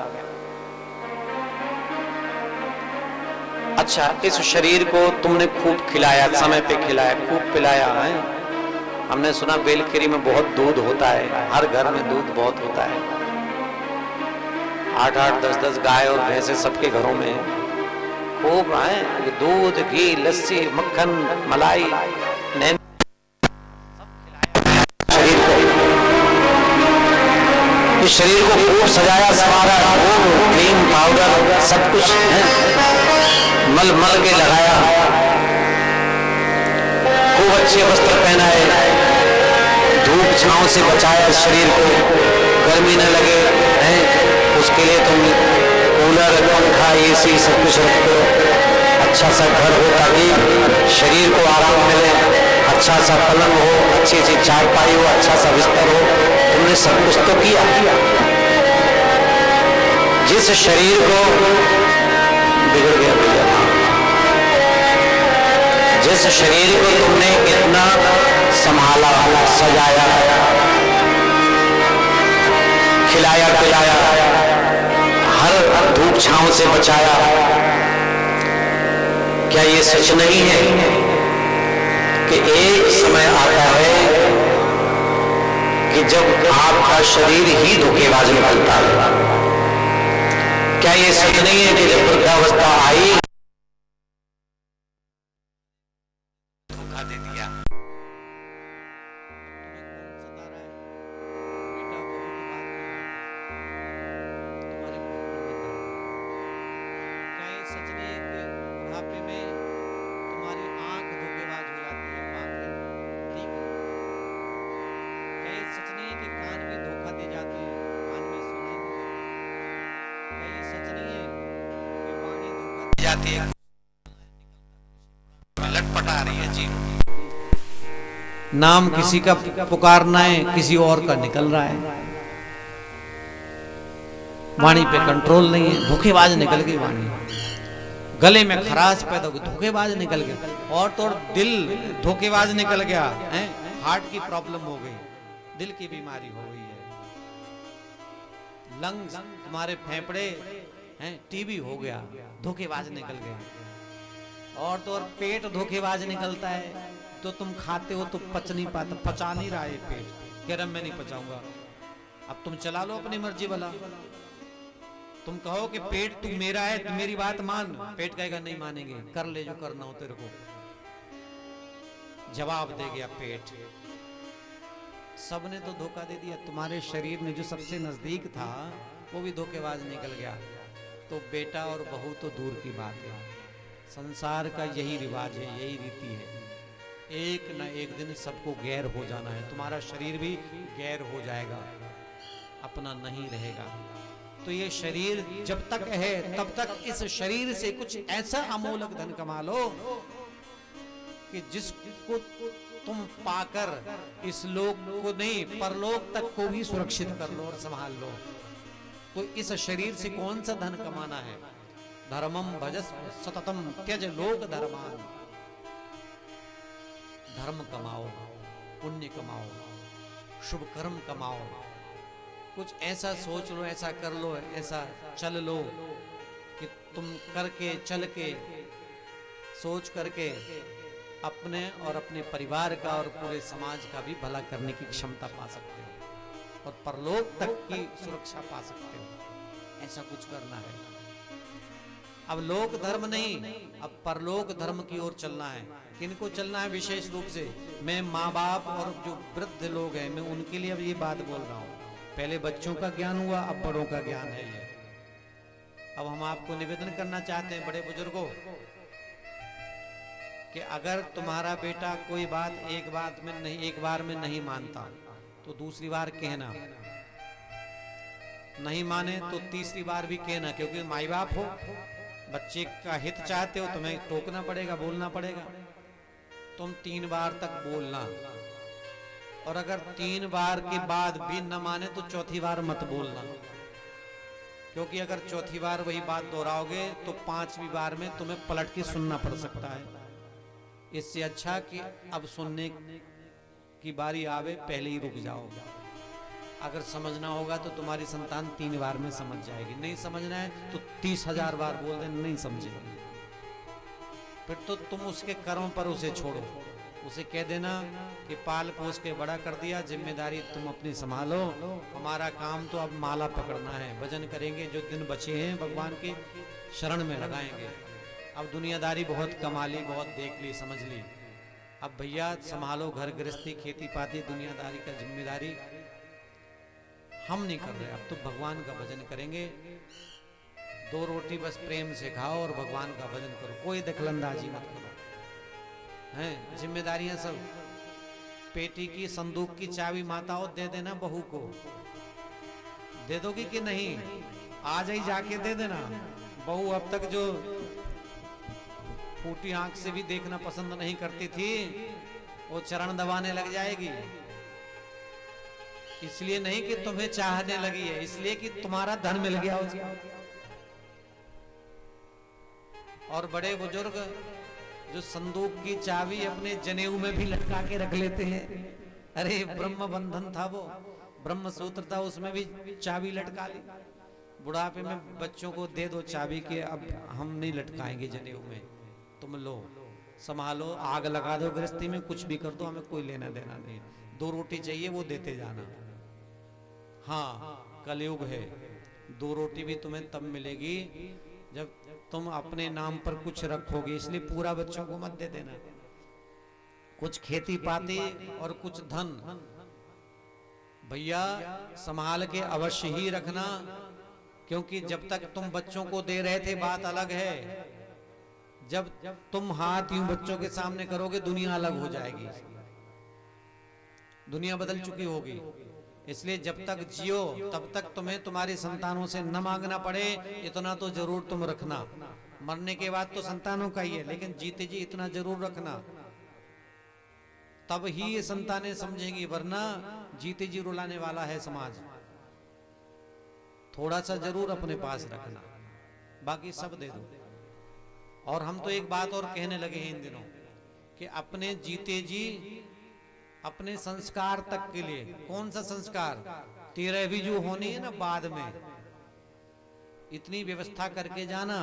अच्छा, इस शरीर को तुमने खूब खिलाया, समय पे खिलाया, खूब पिलाया है। हमने सुना बेलखेरी में बहुत दूध होता है, हर घर में दूध बहुत होता है। 8-8, 10-10 गाय और भैंसे सबके घरों में खूब है। दूध, घी, लस्सी, मक्खन, मलाई, नैन शरीर को, इस शरीर को खूब सजाया संवारा, खूब क्रीम पाउडर सब कुछ है, मल मल के लगाया। अच्छे वस्त्र पहनाए, धूप छांव से बचाया शरीर को, गर्मी न लगे हैं, उसके लिए तुम कूलर, पंखा, एसी सब कुछ रखो, अच्छा सा घर हो ताकि शरीर को आराम मिले, अच्छा सा पलंग हो, अच्छी सी चारपाई हो, अच्छा सा बिस्तर हो। तुमने सब कुछ तो किया। जिस शरीर को बिगड़ गया भैया, जिस शरीर को तुमने इतना संभाला, सजाया, खिलाया पिलाया, हर धूप छांव से बचाया, क्या ये सच नहीं है कि एक समय आता है कि जब आपका शरीर ही धोखेबाज निकलता है? क्या ये सच नहीं है कि जब वृद्धावस्था आई, धोखा दे दिया? जाती है, लटपटा रही है जी। नाम किसी का पुकारना है, किसी और का निकल रहा है। वाणी पे कंट्रोल नहीं है, धोखेबाज निकल गई वाणी। गले में खराश पैदा हो गई, धोखेबाज निकल गया। और तो दिल धोखेबाज निकल गया है, हार्ट की प्रॉब्लम हो गई, दिल की बीमारी हो गई है, लंग्स, तुम्हारे फेफड़े हैं, टीबी हो गया, धोखेबाज निकल गए। और तो और पेट धोखेबाज निकलता है, तो तुम खाते हो तो पच नहीं पाता, पचा नहीं रहा है पेट, कह रहा मैं नहीं पचाऊंगा। अब तुम चला लो अपनी मर्जी वाला, तुम कहो कि पेट तू मेरा है, तू मेरी बात मान, पेट कहेगा नहीं मानेंगे, कर ले जो करना हो तेरे को। जवाब दे गया पेट। सबने तो धोखा दे दिया, तुम्हारे शरीर में जो सबसे नजदीक था वो भी धोखेबाज निकल गया। तो बेटा और बहू तो दूर की बात है, संसार का यही रिवाज है, यही रीति है। एक न एक दिन सबको गैर हो जाना है, तुम्हारा शरीर भी गैर हो जाएगा, अपना नहीं रहेगा। तो ये शरीर जब तक है तब तक इस शरीर से कुछ ऐसा अमोलक धन कमा लो कि जिसको तुम पाकर इस लोक को नहीं परलोक तक को भी सुरक्षित कर लो और संभाल लो। तो इस शरीर से कौन सा धन कमाना है? धर्मम भजस सततम त्यज लोक धर्मान। धर्म कमाओ, पुण्य कमाओ, शुभ कर्म कमाओ, कुछ ऐसा सोच लो, ऐसा कर लो, ऐसा चल लो कि तुम करके चल के सोच करके अपने और अपने परिवार का और पूरे समाज का भी भला करने की क्षमता पा सकते हो और परलोक तक की सुरक्षा पा सकते हो। ऐसा कुछ करना है। अब लोक धर्म नहीं, अब परलोक धर्म की ओर चलना है। किनको चलना है? विशेष रूप से मैं माँ बाप और जो वृद्ध लोग हैं, मैं उनके लिए अब ये बात बोल रहा हूँ। पहले बच्चों का ज्ञान हुआ, अब बड़ों का ज्ञान है ये। अब हम आपको निवेदन करना चाहते हैं बड़े बुजुर्गों कि अगर तुम्हारा बेटा कोई बात एक बार में नहीं मानता तो दूसरी बार कहना, नहीं माने तो तीसरी बार भी कहना, क्योंकि माई बाप हो, बच्चे का हित चाहते हो, तुम्हें टोकना पड़ेगा, बोलना पड़ेगा। तुम 3 बार तक बोलना, और अगर 3 बार के बाद भी न माने तो चौथी बार मत बोलना, क्योंकि अगर चौथी बार वही बात दोहराओगे तो 5वीं बार में तुम्हें पलट के सुनना पड़ सकता है। इससे अच्छा कि अब सुनने की बारी आवे पहले ही रुक जाओ। अगर समझना होगा तो तुम्हारी संतान 3 बार में समझ जाएगी, नहीं समझना है तो 30,000 बार बोल देना, नहीं समझेगी। फिर तो तुम उसके कर्म पर उसे छोड़ो, उसे कह देना कि पाल पोस के बड़ा कर दिया, जिम्मेदारी तुम अपनी संभालो, हमारा काम तो अब माला पकड़ना है, भजन करेंगे, जो दिन बचे हैं भगवान के शरण में लगाएंगे। अब दुनियादारी बहुत कमा ली, बहुत देख ली, समझ ली, अब भैया संभालो घर गृहस्थी, खेती पाती, दुनियादारी का जिम्मेदारी हम नहीं कर रहे। अब तो भगवान का भजन करेंगे, 2 रोटी बस प्रेम से खाओ और भगवान का भजन करो, कोई दखलंदाजी मत करो, हैं जिम्मेदारियां सब। पेटी की संदूक की चाबी माताओं दे देना बहू को, दे दोगी कि नहीं? आज ही जाके दे देना। बहू अब तक जो फूटी आंख से भी देखना पसंद नहीं करती थी, वो चरण दबाने लग जाएगी। इसलिए नहीं कि तुम्हें चाहने लगी है, इसलिए कि तुम्हारा धन मिल गया उसको। और बड़े बुजुर्ग जो संदूक की चाबी अपने जनेऊ में भी लटका के रख लेते हैं। अरे ब्रह्म बंधन था वो, ब्रह्म सूत्र था, उसमें भी चाबी लटका ली। बुढ़ापे में बच्चों को दे दो चाबी के, अब हम नहीं लटकाएंगे जनेऊ में, तुम लो संभालो, आग लगा दो गृहस्थी में, कुछ भी कर दो, हमें कोई लेना देना नहीं। 2 रोटी चाहिए वो देते जाना। हाँ कलयुग है, 2 रोटी भी तुम्हें तब मिलेगी जब तुम अपने नाम पर कुछ रखोगे। इसलिए पूरा बच्चों को मत दे देना, कुछ खेती पाती और कुछ धन भैया संभाल के अवश्य ही रखना। क्योंकि जब तक तुम बच्चों को दे रहे थे बात अलग है, जब तुम हाथ यूं बच्चों के सामने करोगे दुनिया अलग हो जाएगी, दुनिया बदल चुकी होगी। इसलिए जब तक जियो तब तक तुम्हें तुम्हारी संतानों से न मांगना पड़े, इतना तो जरूर तुम रखना। मरने के बाद तो संतानों का ही है, लेकिन जीते जी इतना जरूर रखना, तब ही ये संतानें समझेंगी, वरना जीते जी रुलाने वाला है समाज। थोड़ा सा जरूर अपने पास रखना, बाकी सब दे दो। और हम तो एक बात और कहने लगे हैं इन दिनों कि अपने जीते जी अपने संस्कार तक के लिए, कौन सा संस्कार, 13वीं जो होनी है ना बाद में, इतनी व्यवस्था करके जाना,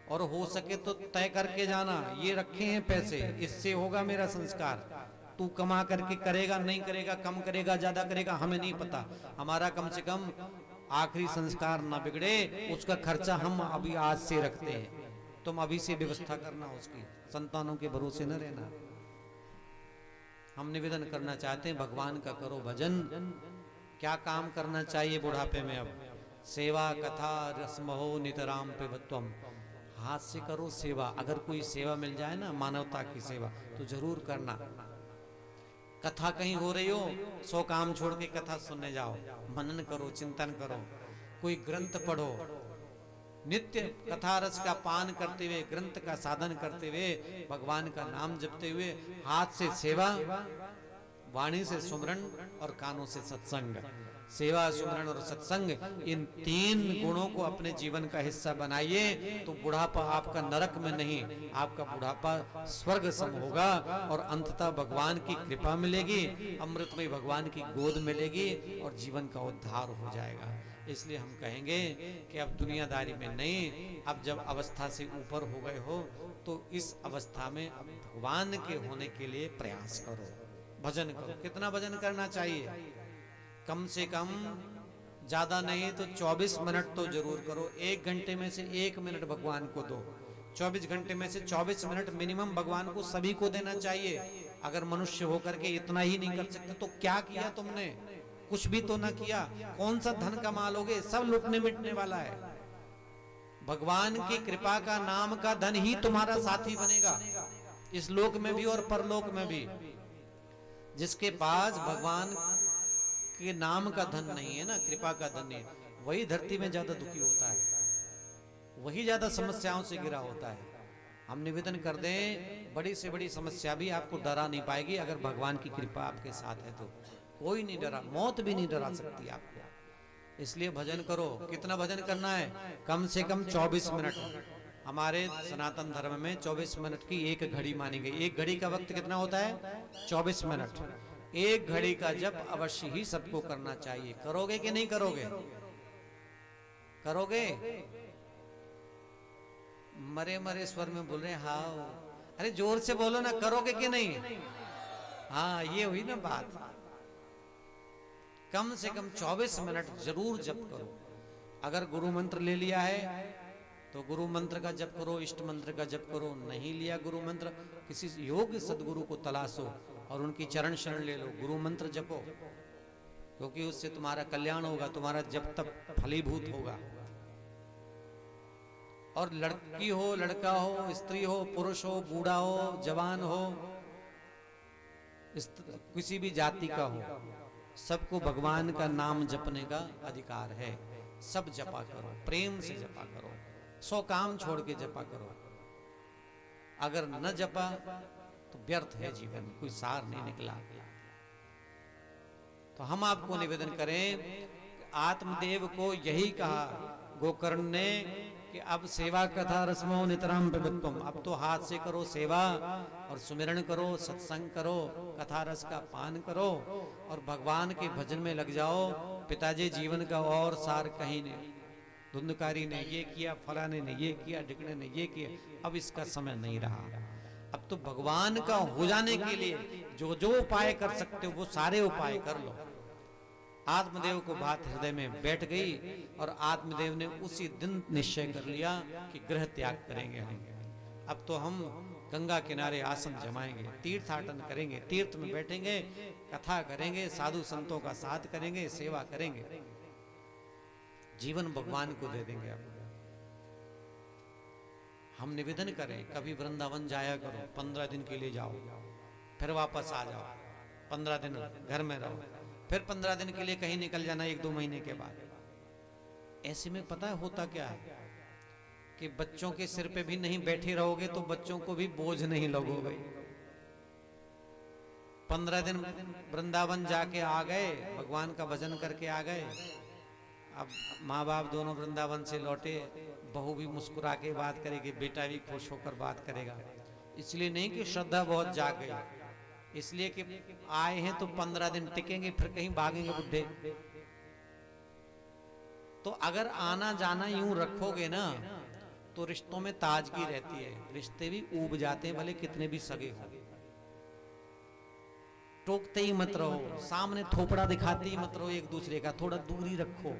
और हो सके तो तय करके जाना, ये रखे हैं पैसे, इससे होगा मेरा संस्कार। तू कमा करके करेगा नहीं करेगा, कम करेगा ज्यादा करेगा, हमें नहीं पता। हमारा कम से कम आखिरी संस्कार ना बिगड़े, उसका खर्चा हम अभी आज से रखते हैं। तुम अभी से व्यवस्था करना उसकी, संतानों के भरोसे न रहना। हम निवेदन करना चाहते हैं, भगवान का करो भजन। क्या काम करना चाहिए बुढ़ापे में? अब सेवा कथा रसमहो नितराम पिबत्वम, हाथ से करो सेवा। अगर कोई सेवा मिल जाए ना, मानवता की सेवा, तो जरूर करना। कथा कहीं हो रही हो, 100 काम छोड़ के कथा सुनने जाओ, मनन करो, चिंतन करो, कोई ग्रंथ पढ़ो, नित्य कथा रस का पान करते हुए, ग्रंथ का साधन करते हुए, भगवान का नाम जपते हुए, हाथ से सेवा, वाणी से सुमरन और कानों से सत्संग। सेवा, सुमरन और सत्संग, इन 3 गुणों को अपने जीवन का हिस्सा बनाइए, तो बुढ़ापा आपका नरक में नहीं, आपका बुढ़ापा स्वर्ग सम होगा, और अंततः भगवान की कृपा मिलेगी, अमृतमय भगवान की गोद मिलेगी, और जीवन का उद्धार हो जाएगा। इसलिए हम कहेंगे कि अब दुनियादारी में नहीं, अब जब अवस्था से ऊपर हो गए हो, तो इस अवस्था में अब भगवान के होने के लिए प्रयास करो, भजन करो। कितना भजन करना चाहिए? कम से कम, ज्यादा नहीं तो 24 मिनट तो जरूर करो। 1 घंटे में से 1 मिनट भगवान को दो। 24 घंटे में से 24 मिनट मिनिमम भगवान को सभी को देना चाहिए। अगर मनुष्य होकर के इतना ही नहीं कर सकते तो क्या किया तुमने? कुछ भी तो ना किया। कौन सा धन कमा लोगे? सब लुटने मिटने वाला है। भगवान की कृपा का, नाम का धन ही तुम्हारा साथी बनेगा, इस लोक में भी और परलोक में भी। जिसके पास भगवान के नाम का धन नहीं है ना, कृपा का धन नहीं, वही धरती में ज्यादा दुखी होता है, वही ज्यादा समस्याओं से घिरा होता है। हम निवेदन कर दें, बड़ी से बड़ी समस्या भी आपको डरा नहीं पाएगी अगर भगवान की कृपा आपके साथ है तो। कोई नहीं डरा, मौत भी नहीं डरा सकती आपको। इसलिए भजन करो। कितना भजन करना है? कम से कम 24 मिनट। हमारे सनातन धर्म में 24 मिनट की एक घड़ी मानी गई। एक घड़ी का वक्त कितना होता है? 24 मिनट। एक घड़ी का जप अवश्य ही सबको करना चाहिए। करोगे कि नहीं करोगे? करोगे? मरे मरे स्वर में बोल रहे हाँ। अरे जोर से बोलो ना, करोगे कि नहीं? हाँ, ये हुई ना बात। कम से कम 24 मिनट जरूर जप करो। अगर गुरु मंत्र ले लिया है तो गुरु मंत्र का जप करो, इष्ट मंत्र का जप करो। नहीं लिया गुरु मंत्र, किसी योग्य सदगुरु को तलाशो और उनकी चरण शरण ले लो, गुरु मंत्र जपो, क्योंकि उससे तुम्हारा कल्याण होगा, तुम्हारा जप तब फलीभूत होगा। और लड़की हो, लड़का हो, स्त्री हो, पुरुष हो, बूढ़ा हो, जवान हो, किसी भी जाति का हो, सबको भगवान का नाम जपने का अधिकार है। सब जपा करो, प्रेम से जपा करो, 100 काम छोड़ के जपा करो। अगर न जपा तो व्यर्थ है जीवन, कोई सार नहीं निकला। तो हम आपको निवेदन करें, आत्मदेव को यही कहा गोकर्ण ने कि अब सेवा कथा रस्मो नितराम पिबत्वम, अब तो हाथ से करो सेवा और सुमिरन करो, सत्संग करो, कथा रस का पान करो और भगवान के भजन में लग जाओ। पिताजी जीवन का और सार कहीं नहीं। धुंधकारी ने ये किया, फलाने ने ये किया, ढिकने ने ये किया, अब इसका समय नहीं रहा। अब तो भगवान का हो जाने के लिए जो जो उपाय कर सकते हो वो सारे उपाय कर लो। आत्मदेव को बात हृदय में बैठ गई और आत्मदेव ने उसी दिन निश्चय कर लिया कि गृह त्याग करेंगे हम। अब तो हम गंगा किनारे आसन जमाएंगे, तीर्थाटन करेंगे, तीर्थ में बैठेंगे, कथा करेंगे, साधु संतों का साथ करेंगे, सेवा करेंगे, जीवन भगवान को दे देंगे। अब हम निवेदन करें, कभी वृंदावन जाया करो, 15 दिन के लिए जाओ, फिर वापस आ जाओ, 15 दिन घर में रहो, फिर 15 दिन के लिए कहीं निकल जाना 1-2 महीने के बाद। ऐसे में पता है होता क्या है कि बच्चों के सिर पे भी नहीं बैठे रहोगे तो बच्चों को भी बोझ नहीं लगोगे। 15 दिन वृंदावन जाके आ गए, भगवान का भजन करके आ गए। अब माँ बाप दोनों वृंदावन से लौटे, बहू भी मुस्कुरा के बात करेगी, बेटा भी खुश होकर बात करेगा। इसलिए नहीं कि श्रद्धा बहुत जाग गई, इसलिए कि आए हैं तो 15 दिन टिकेंगे, फिर कहीं भागेंगे बुढ़े। तो अगर आना जाना यूं रखोगे ना तो रिश्तों में ताजगी रहती है, रिश्ते भी ऊब जाते हैं, भले कितने भी सगे हो। टोकते ही मत रहो, सामने थोपड़ा दिखाते ही मत रहो एक दूसरे का, थोड़ा दूरी रखो।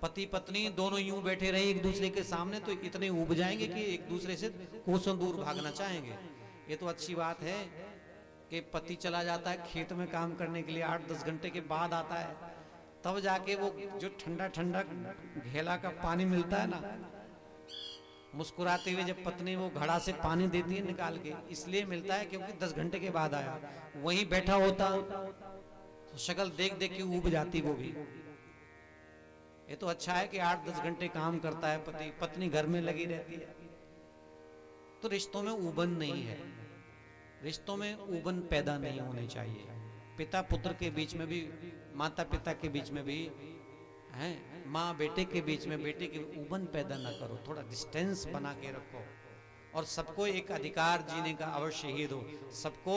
पति पत्नी दोनों यूं बैठे रहे एक दूसरे के सामने तो इतने ऊब जाएंगे कि एक दूसरे से कोसों दूर भागना चाहेंगे। ये तो अच्छी बात है कि पति चला जाता है खेत में काम करने के लिए, 8-10 घंटे के बाद आता है, तब जाके वो जो ठंडा ठंडा घेला का पानी मिलता है ना, मुस्कुराते हुए जब पत्नी वो घड़ा से पानी देती है निकाल के, इसलिए मिलता है क्योंकि 10 घंटे के बाद आया। वहीं बैठा होता तो शक्ल देख देख के ऊब जाती वो भी। ये तो अच्छा है कि 8-10 घंटे काम करता है पति, पत्नी घर में लगी रहती है। तो रिश्तों में ऊबन नहीं है, रिश्तों में ऊबन पैदा नहीं होनी चाहिए। पिता पुत्र के बीच में भी, माता पिता के बीच में भी हैं, माँ बेटे के बीच में, बेटे की ऊबन पैदा ना करो, थोड़ा डिस्टेंस बना के रखो। और सबको एक अधिकार जीने का अवश्य ही दो, सबको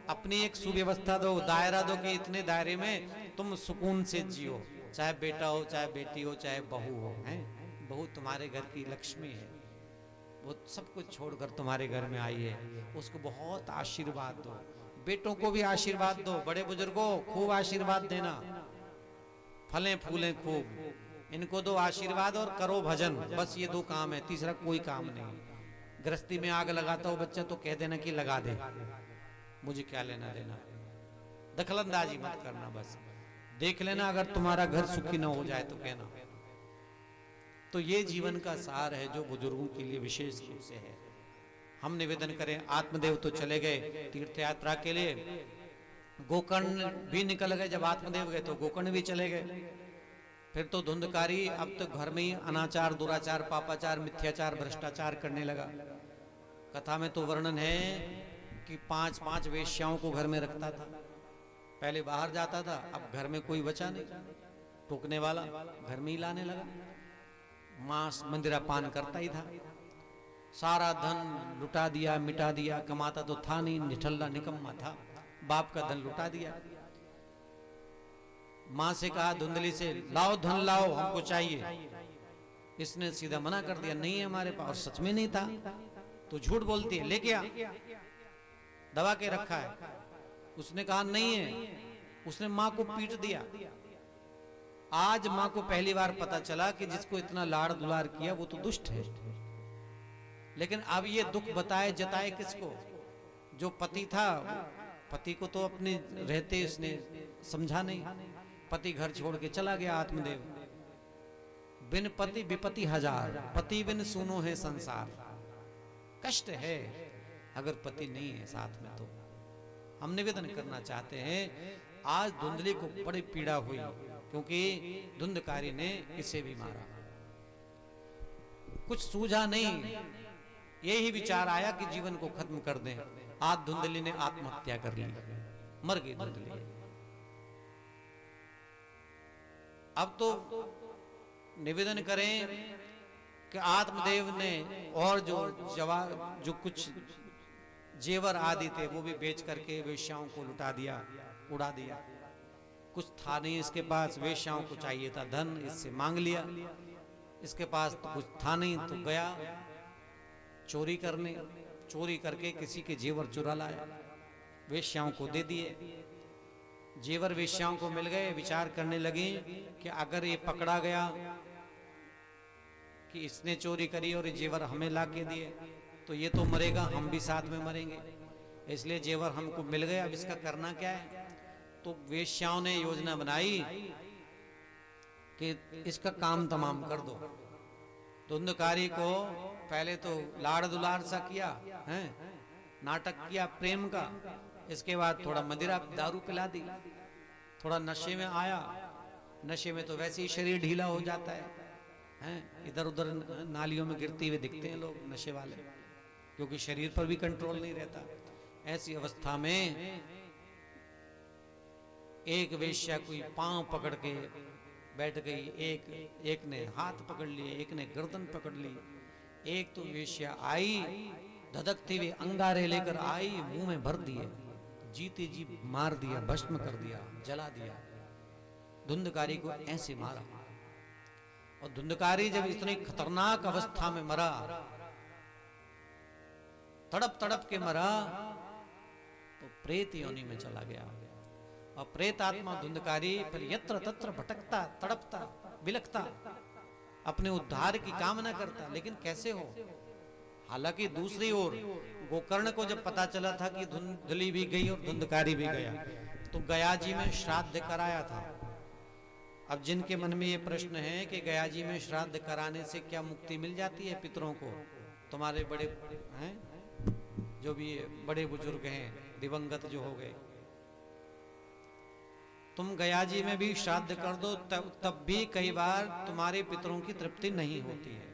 अपनी एक सुव्यवस्था दो, दायरा दो कि इतने दायरे में तुम सुकून से जियो, चाहे बेटा हो, चाहे बेटी हो, चाहे बहू हो। हैं, बहू तुम्हारे घर की लक्ष्मी है, वो सब कुछ छोड़कर तुम्हारे घर में आई है, उसको बहुत आशीर्वाद दो। बेटों को भी आशीर्वाद दो, बड़े बुजुर्गों खूब आशीर्वाद देना, फलें फूलें खूब, इनको दो आशीर्वाद और करो भजन। बस ये 2 काम है, तीसरा कोई काम नहीं। गृहस्थी में आग लगाता हो बच्चा तो कह देना कि लगा दे, मुझे क्या लेना देना, दखलंदाजी मत करना, बस देख लेना, अगर तुम्हारा घर सुखी ना हो जाए तो कहना। तो ये जीवन का सार है जो बुजुर्गों के लिए विशेष रूप से है। हम निवेदन करें, आत्मदेव तो चले गए तीर्थ यात्रा के लिए, गोकर्ण भी निकल गए, जब आत्मदेव गए तो गोकर्ण भी चले गए। फिर तो धुंधकारी अब तो घर में ही अनाचार, दुराचार, पापाचार, मिथ्याचार, भ्रष्टाचार करने लगा। कथा में तो वर्णन है कि 5-5 वेश्याओं को घर में रखता था। पहले बाहर जाता था, अब घर में कोई बचा नहीं, टोकने वाला घर में ही लाने लगा। मांस मंदिरा पान करता ही था, सारा धन लुटा दिया, मिटा दिया, कमाता तो था नहीं, निठल्ला निकम्मा था, बाप का धन लुटा दिया। मां से कहा धुंधली से, लाओ धन लाओ, हमको चाहिए। इसने सीधा मना कर दिया, नहीं है हमारे पास, और सच में नहीं था। तो झूठ बोलती है, लेके आ, दबा के रखा है। उसने कहा नहीं है, उसने मां को पीट दिया। आज मां को पहली बार पता चला कि जिसको इतना लाड़ दुलार किया वो तो दुष्ट है। लेकिन अब ये दुख बताए जताए किसको? जो पति था, पति को तो अपने रहते इसने समझा नहीं, पति घर छोड़ के चला गया आत्मदेव। बिन पति विपति हजार, पति बिन सूनो है संसार। कष्ट है अगर पति नहीं है साथ में। तो हम निवेदन करना चाहते हैं, आज धुंधली को बड़ी पीड़ा हुई क्योंकि धुंधकारी ने इसे भी मारा। कुछ सूझा नहीं, यही विचार आया कि जीवन को खत्म कर दें। आज धुंधली ने आत्महत्या कर ली, मर गई धुंधली। अब तो निवेदन करें कि आत्मदेव ने और जो कुछ जेवर आदि थे वो भी बेच करके वेश्याओं को लुटा दिया, उड़ा दिया। कुछ था नहीं इसके पास, वेश्याओं को चाहिए था धन, इससे मांग लिया। इसके पास तो कुछ था नहीं तो गया चोरी करने, चोरी करके किसी के जेवर चुरा लाया, वेश्याओं को दे दिए। जेवर वेश्याओं को मिल गए, विचार करने लगी कि अगर ये पकड़ा गया कि इसने चोरी करी और ये जेवर हमें ला के दिए तो ये तो मरेगा, हम भी साथ में मरेंगे, इसलिए जेवर हमको मिल गए, अब इसका करना क्या है। तो वेश्याओं ने योजना बनाई कि इसका काम तमाम कर दो। धुंधकारी को पहले तो लाड़ दुलार सा किया है, नाटक किया प्रेम का, इसके बाद थोड़ा मदिरा दारू पिला दी, थोड़ा नशे में आया। नशे में तो वैसे ही शरीर ढीला हो जाता है, इधर उधर नालियों में गिरते हुए दिखते हैं लोग नशे वाले, क्योंकि शरीर पर भी कंट्रोल नहीं रहता। ऐसी अवस्था में एक वेश्या कोई पांव पकड़ के बैठ गई, एक ने हाथ पकड़ लिए, एक ने गर्दन पकड़ ली। एक तो वेश्या आई, धधकते हुए अंगारे लेकर आई, मुंह में भर दिए, जीते जी मार दिया, भस्म कर दिया, जला दिया। धुंधकारी को ऐसे मारा। और धुंधकारी जब इतनी खतरनाक अवस्था में मरा, तड़प तड़प के मरा, तो प्रेत योनि में चला गया। और प्रेत आत्मा धुंधकारी फिर यत्र तत्र भटकता, तड़पता, बिलखता, अपने उद्धार की कामना करता, लेकिन कैसे हो। हालांकि दूसरी ओर गोकर्ण को जब पता चला था कि धुंधली भी गई और धुंधकारी भी गया, तो गया जी में श्राद्ध कराया था। अब जिनके मन में ये प्रश्न है कि गया जी में श्राद्ध कराने से क्या मुक्ति मिल जाती है पितरों को, तुम्हारे बड़े हैं जो भी बड़े बुजुर्ग हैं दिवंगत जो हो गए, तुम गया जी में भी श्राद्ध कर दो, तब भी कई बार तुम्हारे पितरों की तृप्ति नहीं होती है।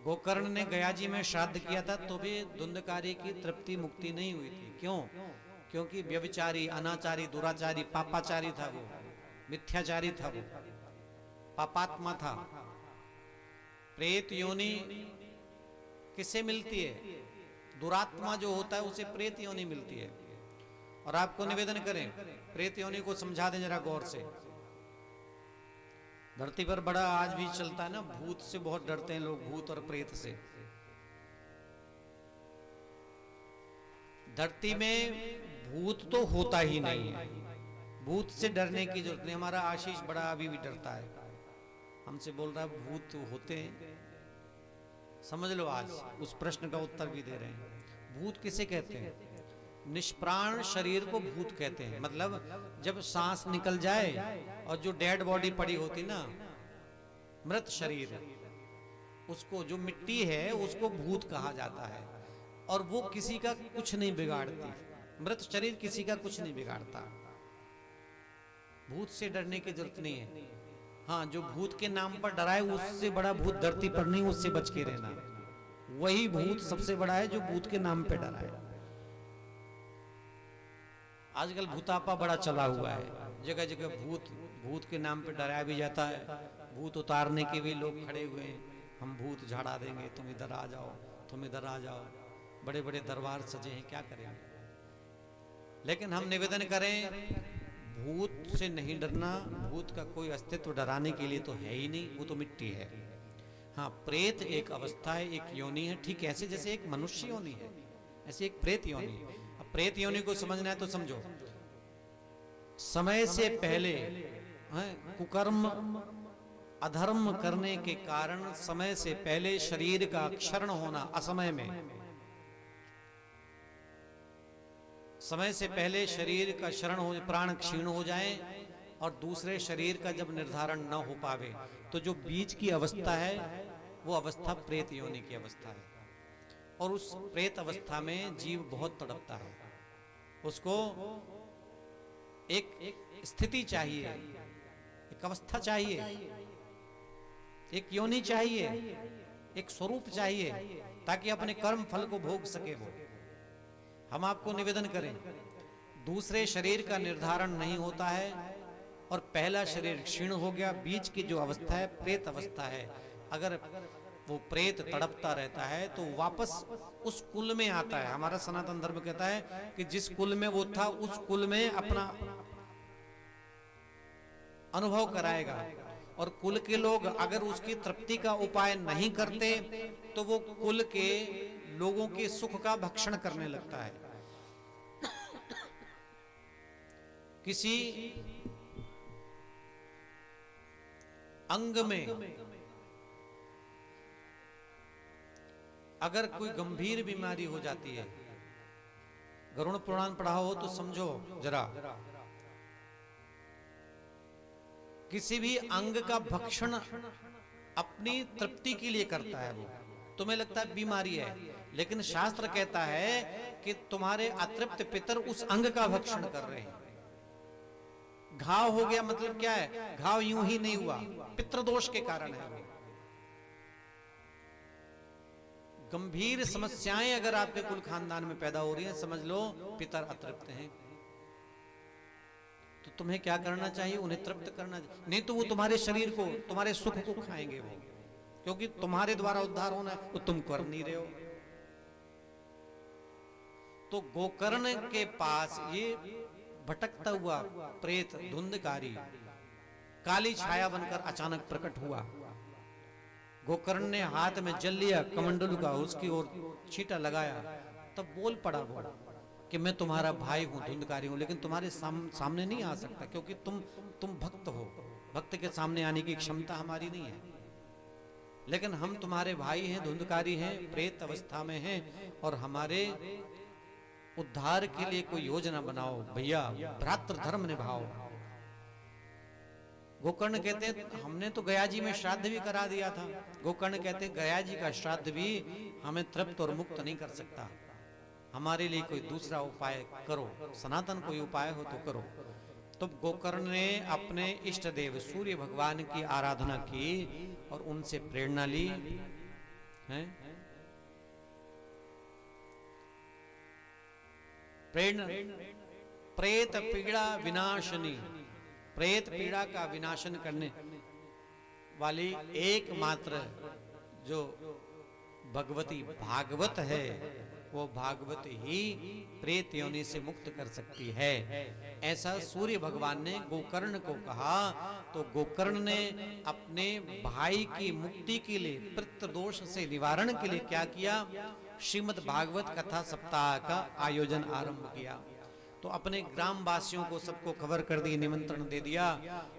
गोकर्ण ने गया जी में श्राद्ध किया था तो भी धुंधकारी की तृप्ति मुक्ति नहीं हुई थी। क्यों? क्योंकि व्यभिचारी, अनाचारी, दुराचारी, पापाचारी था वो, मिथ्याचारी था वो, पापात्मा था। प्रेत योनि किसे मिलती है? दुरात्मा जो होता है उसे प्रेत योनि मिलती है। और आपको निवेदन करें, प्रेत योनि को समझा दें जरा गौर से। धरती पर बड़ा आज भी चलता है ना, भूत से बहुत डरते हैं लोग, भूत और प्रेत से। धरती में भूत तो होता ही नहीं है, भूत से डरने की जरूरत नहीं। हमारा आशीष बड़ा अभी भी डरता है, हमसे बोल रहा है भूत होते हैं। समझ लो, आज उस प्रश्न का उत्तर भी दे रहे हैं। भूत किसे कहते हैं? निष्प्राण शरीर को भूत कहते हैं। मतलब जब सांस निकल जाए और जो डेड बॉडी पड़ी होती ना, मृत शरीर, उसको, जो मिट्टी है उसको भूत कहा जाता है। और वो किसी का कुछ नहीं बिगाड़ती, मृत शरीर किसी का कुछ नहीं बिगाड़ता। भूत से डरने की जरूरत नहीं है। हाँ, जो भूत के नाम पर डराए, उससे बड़ा भूत धरती पर नहीं, उससे बच के रहना। वही भूत सबसे बड़ा है जो भूत के नाम पे डराए। आजकल भूतापा बड़ा चला हुआ है, जगह जगह भूत के नाम पे डराया भी जाता है। भूत उतारने के भी लोग खड़े हुए हैं, हम भूत झाड़ा देंगे, तुम इधर आ जाओ, तुम इधर आ जाओ। बड़े बड़े दरबार सजे हैं, क्या करेंगे। लेकिन हम निवेदन करें, भूत से नहीं डरना। भूत का कोई अस्तित्व डराने के लिए तो है ही नहीं, वो तो मिट्टी है। हाँ, प्रेत एक अवस्था है, एक योनि है। ठीक ऐसे जैसे एक मनुष्य योनि है, ऐसे एक प्रेत योनि है। अब प्रेत योनि को समझना है तो समझो, समय से पहले कुकर्म अधर्म करने के कारण समय से पहले शरीर का क्षरण होना, असमय में समय से पहले शरीर का क्षरण हो, प्राण क्षीण हो जाए, और दूसरे शरीर का जब निर्धारण न हो पावे तो जो बीच की अवस्था है वो अवस्था प्रेत योनि की अवस्था है। और उस प्रेत अवस्था में जीव बहुत तड़पता है। उसको एक स्थिति चाहिए, एक अवस्था चाहिए, एक योनि चाहिए, एक स्वरूप चाहिए, ताकि अपने कर्म फल को भोग सके वो। हम आपको निवेदन करें, दूसरे शरीर का निर्धारण नहीं होता है और पहला शरीर क्षीण हो गया, बीच की जो अवस्था है प्रेत अवस्था है। अगर वो प्रेत तड़पता रहता है तो वापस उस कुल में आता है। हमारा सनातन धर्म कहता है कि जिस कुल में वो था उस कुल में अपना अनुभव कराएगा। और कुल के लोग अगर उसकी तृप्ति का उपाय नहीं करते तो वो कुल के लोगों के सुख का भक्षण करने लगता है। किसी अंग में अगर कोई गंभीर बीमारी हो जाती है, गरुड़ पुराण पढ़ा हो तो समझो जरा, किसी भी अंग का भक्षण अपनी तृप्ति के लिए करता है वो, तुम्हें लगता है बीमारी है, लेकिन शास्त्र कहता है कि तुम्हारे अतृप्त पितर उस अंग का भक्षण कर रहे हैं। घाव हो गया मतलब क्या है? घाव यूं ही नहीं हुआ, पितृदोष के कारण है वो। गंभीर समस्याएं अगर आपके कुल खानदान में पैदा हो रही हैं, समझ लो पितर अतृप्त हैं। तो तुम्हें क्या करना चाहिए? उन्हें तृप्त करना चाहिए, नहीं तो वो तुम्हारे शरीर को, तुम्हारे सुख को खाएंगे वो, क्योंकि तुम्हारे द्वारा उद्धार होना है, वो तुम कर नहीं रहे हो। तो गोकर्ण के पास ये भटकता हुआ प्रेत धुंधकारी काली छाया बनकर अचानक प्रकट हुआ। गोकर्ण ने हाथ में जल लिया कमंडलू का, उसकी ओर छींटा लगाया, तब बोल पड़ा वो कि मैं तुम्हारा भाई हूं, धुंधकारी हूं, लेकिन तुम्हारे सामने नहीं आ सकता, क्योंकि तुम भक्त हो। भक्त के सामने आने की क्षमता हमारी नहीं है, लेकिन हम तुम्हारे भाई हैं, धुंधकारी हैं, प्रेत अवस्था में हैं, और हमारे उद्धार के लिए कोई योजना बनाओ भैया, भ्रातृ धर्म निभाओ। गोकर्ण कहते हैं हमने तो गया जी में श्राद्ध भी करा दिया था। गोकर्ण कहते हैं गया जी का श्राद्ध भी हमें तृप्त और मुक्त नहीं कर सकता, हमारे लिए कोई दूसरा उपाय करो, सनातन कोई उपाय हो तो करो। तो गोकर्ण ने अपने इष्ट देव सूर्य भगवान की आराधना की और उनसे प्रेरणा ली है। प्रेरणा प्रेत पीड़ा विनाशनी, प्रेत पीड़ा का विनाशन करने वाली एकमात्र जो भगवती भागवत है, वो भागवत ही प्रेत योनि से मुक्त कर सकती है। ऐसा सूर्य भगवान ने गोकर्ण को कहा। तो गोकर्ण ने अपने भाई की मुक्ति के लिए, पितृदोष से निवारण के लिए क्या किया? श्रीमद् भागवत कथा सप्ताह का आयोजन आरंभ किया। तो अपने ग्राम वासियों को सबको खबर कर दी, निमंत्रण दे दिया।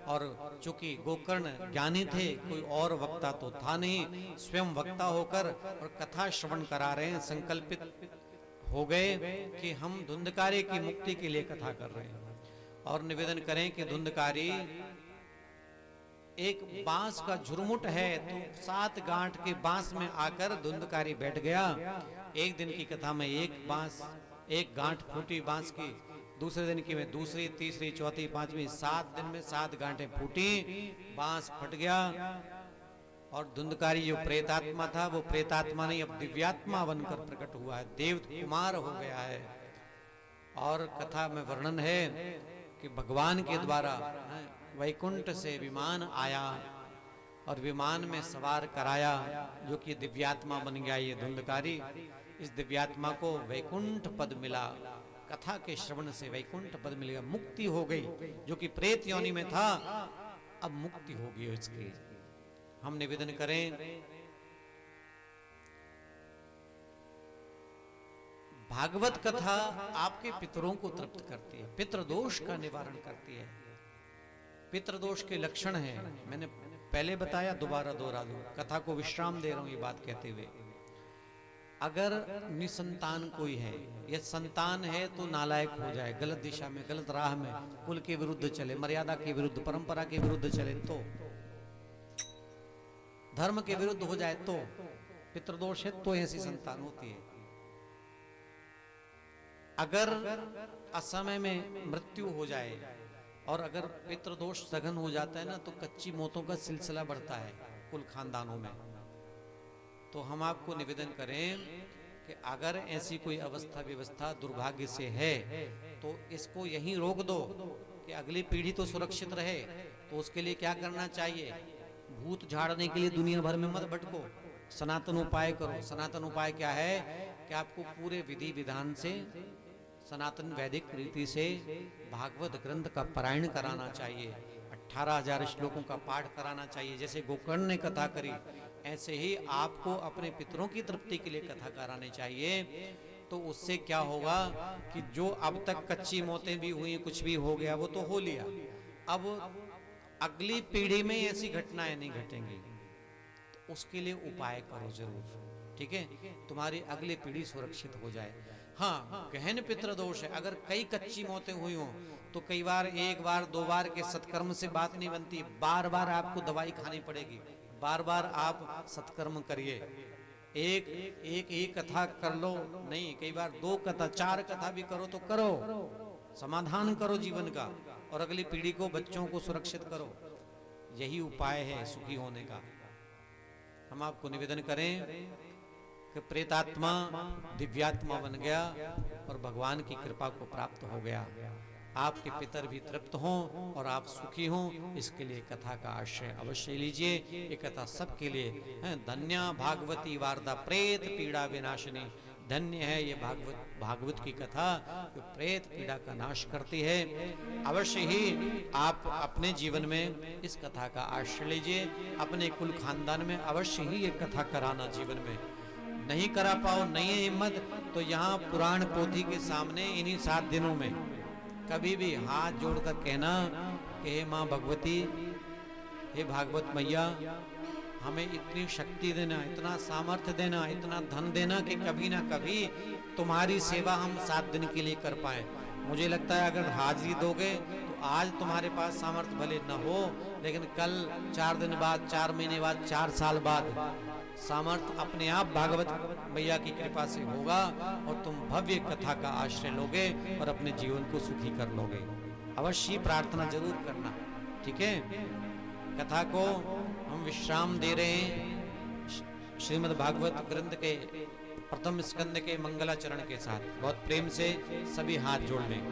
और चूंकि गोकर्ण ज्ञानी थे, कोई और वक्ता तो था नहीं, स्वयं वक्ता होकर और कथा श्रवण करा रहे हैं, संकल्पित हो गए कि हम धुंधकारी की मुक्ति के लिए कथा कर रहे हैं। और निवेदन करें कि धुंधकारी एक बांस का झुरमुट है, तो 7 गांठ के बांस में आकर धुंधकारी बैठ गया। एक दिन की कथा में एक गांठ फूटी बांस की, दूसरे दिन की में दूसरी, तीसरी, चौथी, पांचवी, 7 दिन में 7 गांठें फूटी, बांस फट गया। और धुंधकारी जो प्रेतात्मा था, वो प्रेतात्मा नहीं अब दिव्यात्मा बनकर प्रकट हुआ है, देव कुमार हो गया है। और कथा में वर्णन है कि भगवान के द्वारा वैकुंठ से विमान आया और विमान में सवार कराया, जो कि दिव्यात्मा बन गया ये धुंधकारी। इस दिव्यात्मा को वैकुंठ पद मिला, कथा के श्रवण से वैकुंठ पद मिल गया, मुक्ति हो गई। जो कि प्रेत योनि में था, अब मुक्ति होगी उसकी। हम निवेदन करें, भागवत कथा आपके पितरों को तृप्त करती है, पितृदोष का निवारण करती है। पितृदोष के लक्षण हैं, मैंने पहले बताया, दोबारा दोहरा दूं, कथा को विश्राम दे रहा हूं ये बात कहते हुए। अगर निसंतान कोई है या संतान है तो नालायक हो जाए, गलत दिशा में, गलत राह में, कुल के विरुद्ध चले, मर्यादा के विरुद्ध, परंपरा के विरुद्ध चले तो, धर्म के विरुद्ध हो जाए तो, पितृदोष है तो ऐसी संतान होती है। अगर असमय में मृत्यु हो जाए और अगर पितृदोष सघन हो जाता है ना, तो कच्ची मौतों का सिलसिला बढ़ता है कुल खानदानों में। तो हम आपको निवेदन करें कि अगर ऐसी कोई अवस्था व्यवस्था दुर्भाग्य से है तो इसको यहीं रोक दो कि अगली पीढ़ी तो सुरक्षित रहे। तो उसके लिए क्या करना चाहिए? भूत झाड़ने के लिए दुनिया भर में मत भटको, सनातन उपाय करो। सनातन उपाय क्या है कि आपको पूरे विधि विधान से, सनातन वैदिक रीति से भागवत ग्रंथ का पारायण कराना चाहिए, 18,000 श्लोकों का पाठ कराना चाहिए। जैसे गोकर्ण ने कथा करी, ऐसे ही आपको अपने पितरों की तृप्ति के लिए कथा करानी चाहिए। तो उससे क्या होगा कि जो अब तक कच्ची मौतें भी हुई, कुछ भी हो गया, वो तो हो लिया, अब अगली पीढ़ी में ऐसी घटनाएं नहीं घटेंगी। तो उसके लिए उपाय करो जरूर, ठीक है, तुम्हारी अगली पीढ़ी सुरक्षित हो जाए। हाँ, गहन पितृदोष है, अगर कई कच्ची मौतें हुई हों तो कई बार, एक बार दो बार के सत्कर्म से बात नहीं बनती, बार बार आपको दवाई खानी पड़ेगी। बार बार आप सत्कर्म करिए, एक ही कथा कर लो नहीं, कई बार 2 कथा 4 कथा भी करो तो करो, समाधान करो जीवन का और अगली पीढ़ी को, बच्चों को सुरक्षित करो। यही उपाय है सुखी होने का। हम आपको निवेदन करें कि प्रेतात्मा दिव्यात्मा बन गया और भगवान की कृपा को प्राप्त हो गया, आपके पितर भी तृप्त हों और आप सुखी हों, इसके लिए कथा का आश्रय अवश्य लीजिए। ये कथा सबके लिए है। धन्या भागवती वार्ता प्रेत पीड़ा विनाशिनी। धन्य है ये भागवत की कथा जो प्रेत पीड़ा का नाश करती है। अवश्य ही आप अपने जीवन में इस कथा का आश्रय लीजिए, अपने कुल खानदान में अवश्य ही ये कथा कराना। जीवन में नहीं करा पाओ, नहीं है हिम्मत, तो यहाँ पुराण पोथी के सामने इन्हीं 7 दिनों में कभी भी हाथ जोड़कर कहना कि हे माँ भगवती, हे भागवत मैया, हमें इतनी शक्ति देना, इतना सामर्थ्य देना, इतना धन देना कि कभी ना कभी तुम्हारी सेवा हम 7 दिन के लिए कर पाए। मुझे लगता है अगर हाजिरी दोगे तो आज तुम्हारे पास सामर्थ्य भले न हो, लेकिन कल 4 दिन बाद, 4 महीने बाद, 4 साल बाद सामर्थ्य अपने आप भागवत मैया की कृपा से होगा और तुम भव्य कथा का आश्रय लोगे और अपने जीवन को सुखी कर लोगे। अवश्य प्रार्थना जरूर करना, ठीक है। कथा को हम विश्राम दे रहे हैं श्रीमद् भागवत ग्रंथ के प्रथम स्कंद के मंगलाचरण के साथ। बहुत प्रेम से सभी हाथ जोड़ लें।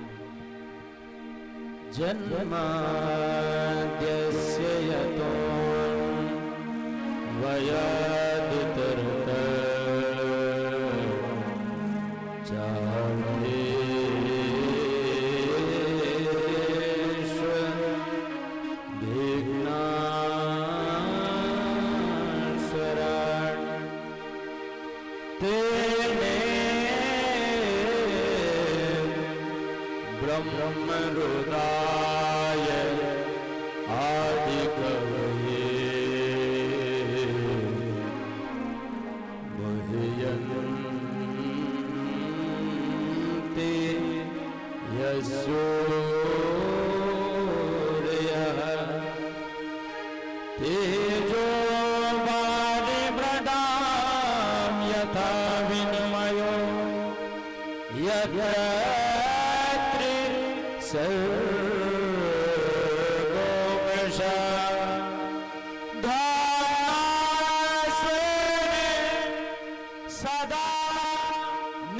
जन्माद्यस्य यतो वयादितरुण ब्रह्मरुद्राय आदिकवये मुह्यन्ति यस्सूर्यः तेजो वारिमृदां यथा विनिमयो यत्र सर्वोपशा सदा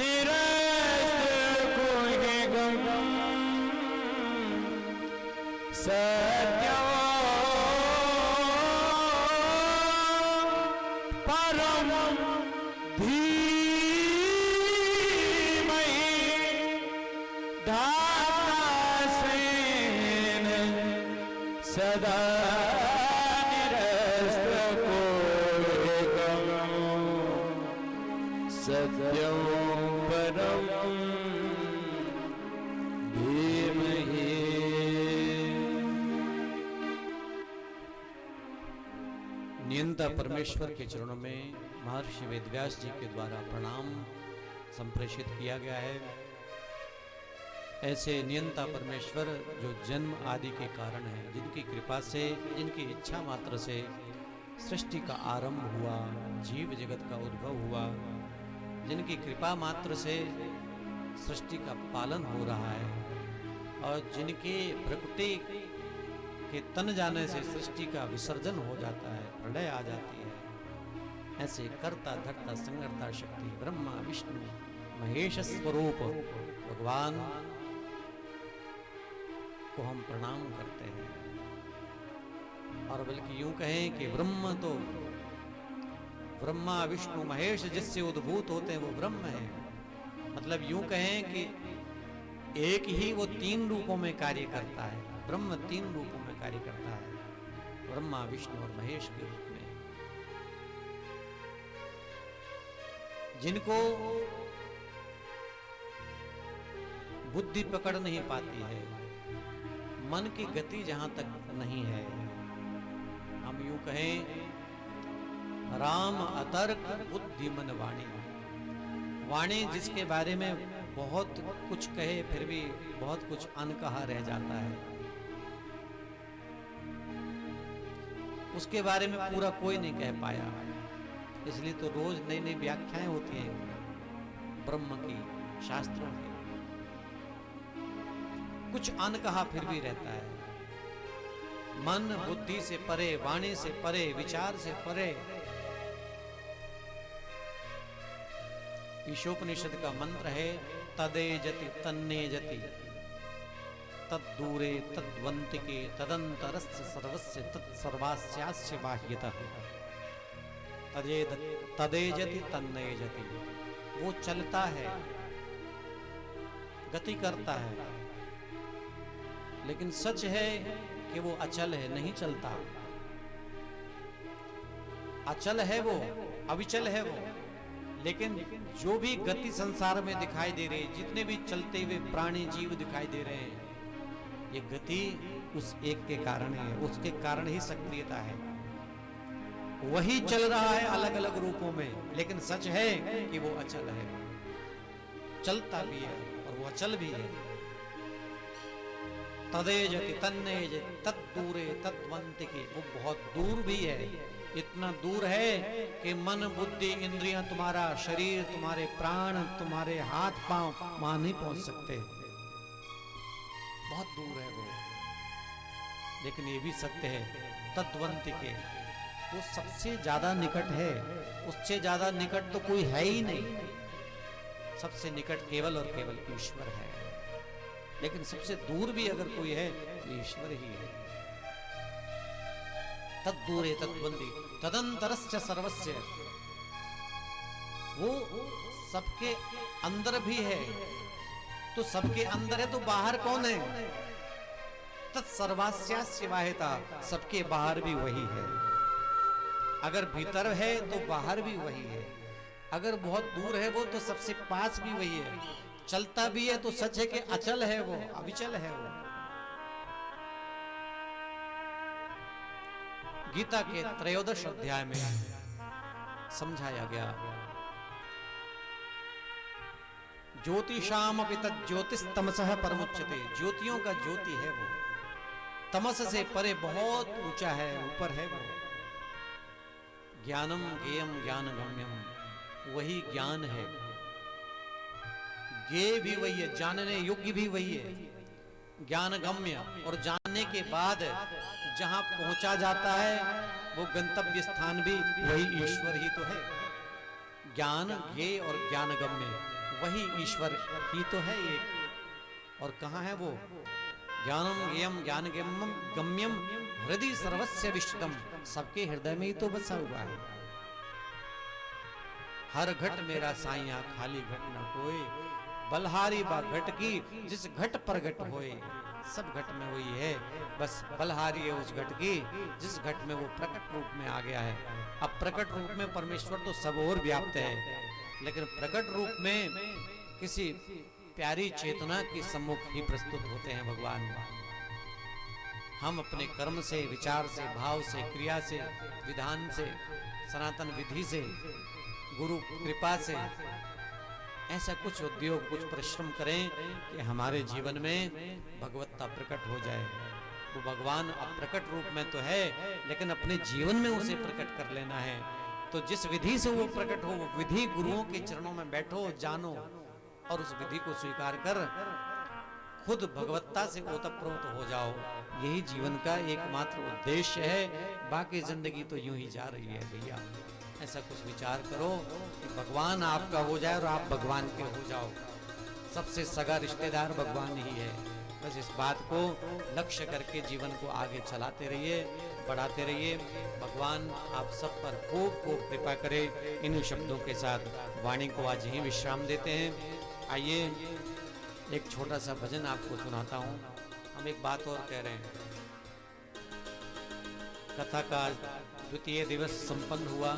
निरस्तकुहिगं सत्यो परं धीमहि सदा निरस्तकुहिगं सत्यं परं धीमहि। नियंता परमेश्वर के चरणों में महर्षि वेदव्यास जी के द्वारा प्रणाम संप्रेषित किया गया है। ऐसे नियंता परमेश्वर जो जन्म आदि के कारण है, जिनकी कृपा से, जिनकी इच्छा मात्र से सृष्टि का आरंभ हुआ, जीव जगत का उद्भव हुआ, जिनकी कृपा मात्र से सृष्टि का पालन हो रहा है और जिनके प्रकृति के तन जाने से सृष्टि का विसर्जन हो जाता है, प्रलय आ जाती है, ऐसे कर्ता धर्ता संगर्ता शक्ति ब्रह्मा विष्णु महेश स्वरूप भगवान को हम प्रणाम करते हैं। और बल्कि यूं कहें कि ब्रह्म तो ब्रह्मा विष्णु महेश जिससे उद्भूत होते हैं वो ब्रह्म है। मतलब यूं कहें कि एक ही वो तीन रूपों में कार्य करता है। ब्रह्म तीन रूपों में कार्य करता है, ब्रह्मा विष्णु और महेश के रूप में। जिनको बुद्धि पकड़ नहीं पाती है, मन की गति जहां तक नहीं है, हम यूं कहें राम अतर्क बुद्धि मन वाणी। वाणी जिसके बारे में बहुत कुछ कहे फिर भी बहुत कुछ अनकहा रह जाता है, उसके बारे में पूरा कोई नहीं कह पाया। इसलिए तो रोज नई नई व्याख्याएं होती हैं ब्रह्म की, शास्त्रों की। कुछ अनकहा फिर भी रहता है। मन बुद्धि से परे, वाणी से परे, विचार से परे। ईशोपनिषद का मंत्र है तदे जति तन्ने जति तद्दूरे तद्वंतिके तदंतरस्य सर्वस्य तत्सर्वास्यास्य बाह्यतः तदे जति तन्ने जति। वो चलता है, गति करता है, लेकिन सच है कि वो अचल है, नहीं चलता। अचल है वो, अविचल है वो। लेकिन जो भी गति संसार में दिखाई दे रही है, जितने भी चलते हुए प्राणी जीव दिखाई दे रहे हैं, ये गति उस एक के कारण है, उसके कारण ही सक्रियता है। वही चल रहा है अलग अलग रूपों में, लेकिन सच है कि वो अचल है, चलता भी है और वो अचल भी है। तदे जति तन्ने जति तद्दूरे तद्वंतिके, वो बहुत दूर भी है। इतना दूर है कि मन बुद्धि इंद्रियां, तुम्हारा शरीर, तुम्हारे प्राण, तुम्हारे हाथ पांव वहां नहीं पहुंच सकते, बहुत दूर है वो। लेकिन ये भी सत्य है तद्वंतिके, वो सबसे ज्यादा निकट है। उससे ज्यादा निकट तो कोई है ही नहीं। सबसे निकट केवल और केवल ईश्वर है। लेकिन सबसे दूर भी अगर कोई है तो ईश्वर ही है। तद्दूरे तद्वंदी तदंतरस्य सर्वस्य, वो सबके अंदर भी है। तो सबके अंदर है तो बाहर कौन है? तत्सर्वास्यास्य बाह्यता, सबके बाहर भी वही है। अगर भीतर है तो बाहर भी वही है। अगर बहुत दूर है वो तो सबसे पास भी वही है। चलता भी है तो सच है कि अचल है वो, अविचल है वो। गीता के 13वें अध्याय में समझाया गया, ज्योतिषाम अपि तज्ज्योतिस्तमसः परमुच्यते। ज्योतियों का ज्योति है वो, तमस से परे बहुत ऊंचा है, ऊपर है वो। ज्ञानम ज्ञेयम ज्ञानगम्यम, वही ज्ञान है। ज्ञेय भी वही है, जानने योग्य भी वही है। ज्ञानगम्य, और जानने के बाद जहां पहुंचा जाता है वो गंतव्य स्थान भी वही ईश्वर ही तो है। ज्ञान ज्ञेय और ज्ञानगम्य वही ईश्वर ही तो है एक। और कहाँ है वो? ज्ञानम ज्ञेयम ज्ञानगम्यम गम्यम हृदय सर्वस्य विष्टम, सबके हृदय में ही तो बसा हुआ है। हर घट मेरा साइया खाली घट न कोई, बलहारी बा घट की जिस घट पर घट होए। सब घट में वही है, बस बलहारी है उस घट की जिस घट में वो प्रकट रूप में आ गया है। अब प्रकट रूप में परमेश्वर तो सब और व्याप्त है, लेकिन प्रकट रूप में किसी प्यारी चेतना के सम्मुख ही प्रस्तुत होते हैं भगवान। हम अपने कर्म से, विचार से, भाव से, क्रिया से, विधान से, सनातन विधि से, गुरु कृपा से ऐसा कुछ उद्योग, कुछ परिश्रम करें कि हमारे जीवन में भगवत्ता प्रकट हो जाए। वो भगवान अप्रकट रूप में तो है, लेकिन अपने जीवन में उसे प्रकट कर लेना है। तो जिस विधि से वो प्रकट हो, वो विधि गुरुओं के चरणों में बैठो, जानो और उस विधि को स्वीकार कर खुद भगवत्ता से ओतप्रोत हो जाओ। यही जीवन का एकमात्र उद्देश्य है। बाकी जिंदगी तो यूं ही जा रही है भैया। ऐसा कुछ विचार करो कि भगवान आपका हो जाए और आप भगवान के हो जाओ। सबसे सगा रिश्तेदार भगवान ही है। बस इस बात को लक्ष्य करके जीवन को आगे चलाते रहिए, बढ़ाते रहिए। भगवान आप सब पर खूब खूब कृपा करे। इन शब्दों के साथ वाणी को आज ही विश्राम देते हैं। आइए एक छोटा सा भजन आपको सुनाता हूँ। हम एक बात और कह रहे हैं। कथा का द्वितीय दिवस संपन्न हुआ।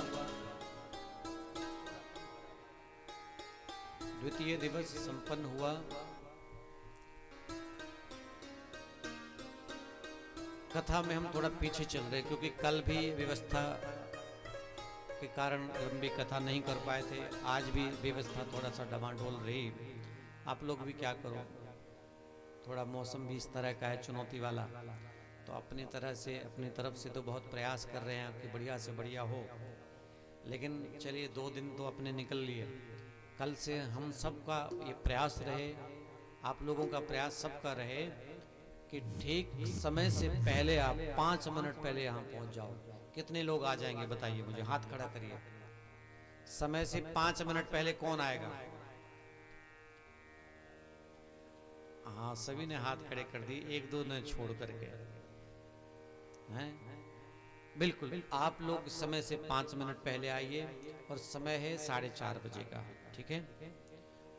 द्वितीय दिवस संपन्न हुआ। कथा में हम थोड़ा पीछे चल रहे क्योंकि कल भी व्यवस्था के कारण लंबी कथा नहीं कर पाए थे। आज भी व्यवस्था थोड़ा सा डमाडोल रही। आप लोग भी क्या करो, थोड़ा मौसम भी इस तरह का है चुनौती वाला, तो अपनी तरह से, अपनी तरफ से तो बहुत प्रयास कर रहे हैं कि बढ़िया से बढ़िया हो। लेकिन चलिए 2 दिन तो अपने निकल लिए। कल से हम सबका ये प्रयास रहे, आप लोगों का प्रयास सबका रहे कि ठीक समय से पहले आप 5 मिनट पहले यहाँ पहुँच जाओ। कितने लोग आ जाएंगे बताइए मुझे, हाथ खड़ा करिए। समय से 5 मिनट पहले कौन आएगा? हाँ, सभी ने हाथ खड़े कर दिए, 1-2 ने छोड़ करके हैं। बिल्कुल, आप लोग समय से 5 मिनट पहले आइए और समय है 4:30 बजे का, ठीक है?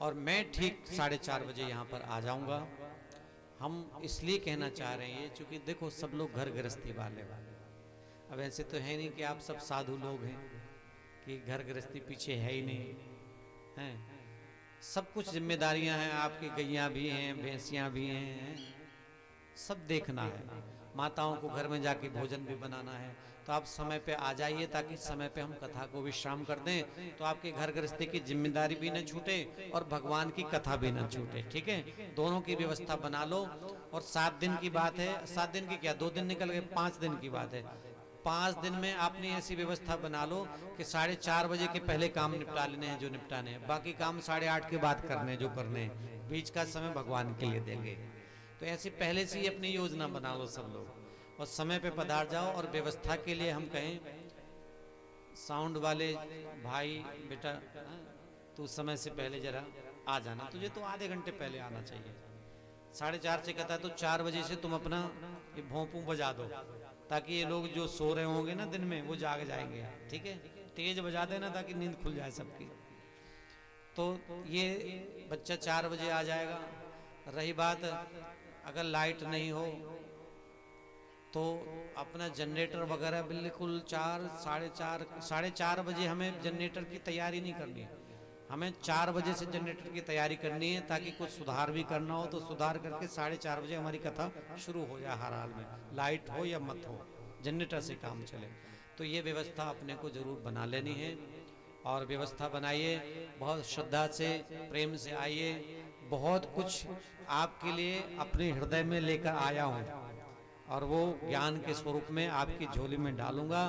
और मैं ठीक 4:30 बजे यहाँ पर आ जाऊँगा। हम इसलिए कहना चाह रहे हैं क्योंकि देखो सब लोग घर गृहस्थी वाले। अब ऐसे तो है नहीं कि आप सब साधु लोग हैं कि घर गृहस्थी पीछे है ही नहीं, हैं? सब कुछ जिम्मेदारियां हैं। आपकी गैया भी हैं, भैंसियां भी हैं, सब देखना है। माताओं को घर में जाके भोजन भी बनाना है। तो आप समय पे आ जाइए ताकि समय पे हम कथा को विश्राम कर दें, तो आपके घर गृहस्थी की जिम्मेदारी भी न छूटे और भगवान की कथा भी न छूटे, ठीक है? दोनों की व्यवस्था बना लो। और 7 दिन की बात है, 7 दिन की क्या, 2 दिन निकल गए, 5 दिन की बात है। 5 दिन में आपने ऐसी व्यवस्था बना लो कि 4:30 बजे के पहले काम निपटा लेने हैं जो निपटाने हैं, बाकी काम 8:30 के बाद करने हैं जो करने हैं, बीच का समय भगवान के लिए देंगे। तो ऐसे पहले से ही अपनी योजना बना लो सब लोग और समय पे पधार जाओ। और व्यवस्था के लिए हम कहें, साउंड वाले भाई बेटा तू समय से पहले जरा आ जाना, तुझे तो आधे घंटे पहले आना चाहिए। 4:30 से कहता है तो 4 बजे से तुम अपना ये भोंपू बजा दो ताकि ये लोग जो सो रहे होंगे ना दिन में वो जाग जाएंगे, ठीक है? तेज बजा देना ताकि नींद खुल जाए सबकी। तो ये बच्चा 4 बजे आ जाएगा। रही बात अगर लाइट नहीं हो तो अपना जनरेटर वगैरह बिल्कुल 4 बजे हमें जनरेटर की तैयारी नहीं करनी है। हमें 4 बजे से जनरेटर की तैयारी करनी है ताकि कुछ सुधार भी करना हो तो सुधार करके 4:30 बजे हमारी कथा शुरू हो जाए। हर हाल में लाइट हो या मत हो, जनरेटर से काम चले। तो ये व्यवस्था अपने को जरूर बना लेनी है और व्यवस्था बनाइए। बहुत श्रद्धा से, प्रेम से आइए। बहुत कुछ आपके लिए अपने हृदय में लेकर आया हूँ और वो ज्ञान के स्वरूप में आपकी झोली में डालूंगा।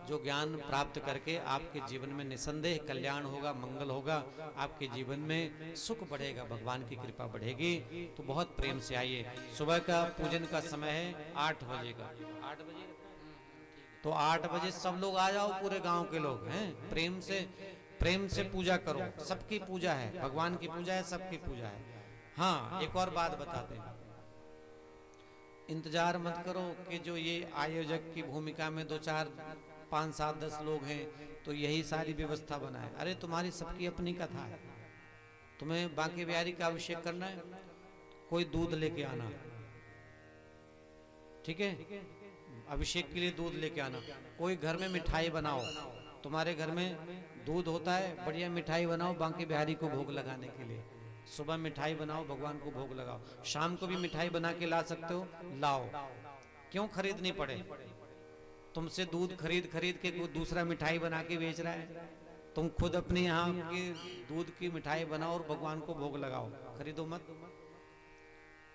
जो ज्ञान प्राप्त करके आपके जीवन में निसंदेह कल्याण होगा, मंगल होगा, आपके जीवन में सुख बढ़ेगा, भगवान की कृपा बढ़ेगी। तो बहुत प्रेम से आइए। सुबह का पूजन का समय है 8 बजे का। 8 बजे तो 8 बजे सब लोग आ जाओ, पूरे गांव के लोग हैं। प्रेम से पूजा करो। सबकी पूजा है, भगवान की पूजा है, सबकी पूजा है। हाँ, एक और बात बताते हैं, इंतजार मत करो कि जो ये आयोजक की भूमिका में 2, 4, 5, 7, 10 लोग हैं तो यही सारी व्यवस्था बनाए। अरे तुम्हारी सबकी अपनी कथा है। तुम्हें बांके बिहारी का अभिषेक करना है, कोई दूध लेके आना, ठीक है? अभिषेक के लिए दूध लेके आना। कोई घर में मिठाई बनाओ, तुम्हारे घर में दूध होता है, बढ़िया मिठाई बनाओ बांके बिहारी को भोग लगाने के लिए। सुबह मिठाई बनाओ, भगवान को भोग लगाओ। शाम को भी मिठाई बना के ला सकते हो, लाओ। क्यों खरीदनी पड़े? तुमसे दूध खरीद खरीद के कोई दूसरा मिठाई बना के बेच रहा है, तुम खुद अपने यहाँ की दूध की मिठाई बनाओ और भगवान को भोग लगाओ, खरीदो मत।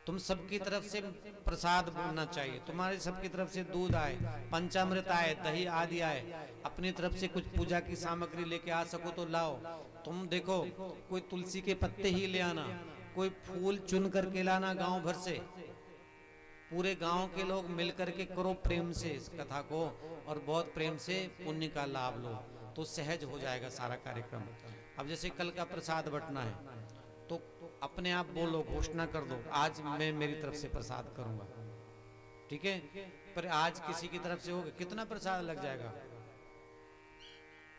तुम सबकी तरफ से प्रसाद बनना चाहिए, तुम्हारे सबकी तरफ से दूध आए, पंचामृत आए, दही आदि आए, अपनी तरफ से कुछ पूजा की सामग्री लेके आ सको तो लाओ। तुम देखो, कोई तुलसी के पत्ते ही ले आना, कोई फूल चुन करके लाना गांव भर से, पूरे गांव के लोग मिलकर के करो प्रेम से इस कथा को, और बहुत प्रेम से पुण्य का लाभ लो, तो सहज हो जाएगा सारा कार्यक्रम। अब जैसे कल का प्रसाद बंटना है, तो अपने आप बोलो, घोषणा कर दो, आज मैं मेरी तरफ से प्रसाद करूंगा, ठीक है? पर आज किसी की तरफ से होगा, कितना प्रसाद लग जाएगा?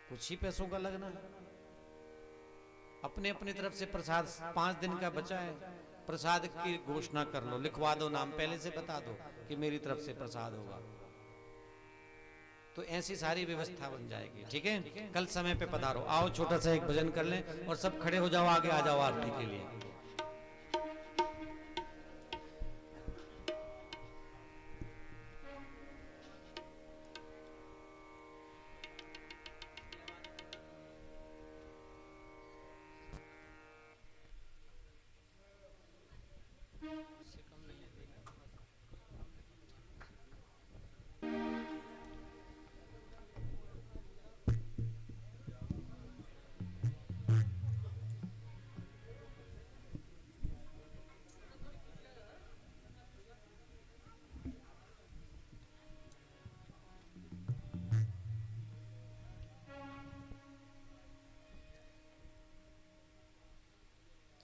कुछ ही पैसों का लगना है। अपने अपनी तरफ से प्रसाद 5 दिन का बचा है, प्रसाद की घोषणा कर लो, लिखवा दो नाम, पहले से बता दो कि मेरी तरफ से प्रसाद होगा, तो ऐसी सारी व्यवस्था बन जाएगी, ठीक है? कल समय पे पधारो। आओ छोटा सा एक भजन कर लें और सब खड़े हो जाओ, आगे आ जाओ आरती के लिए।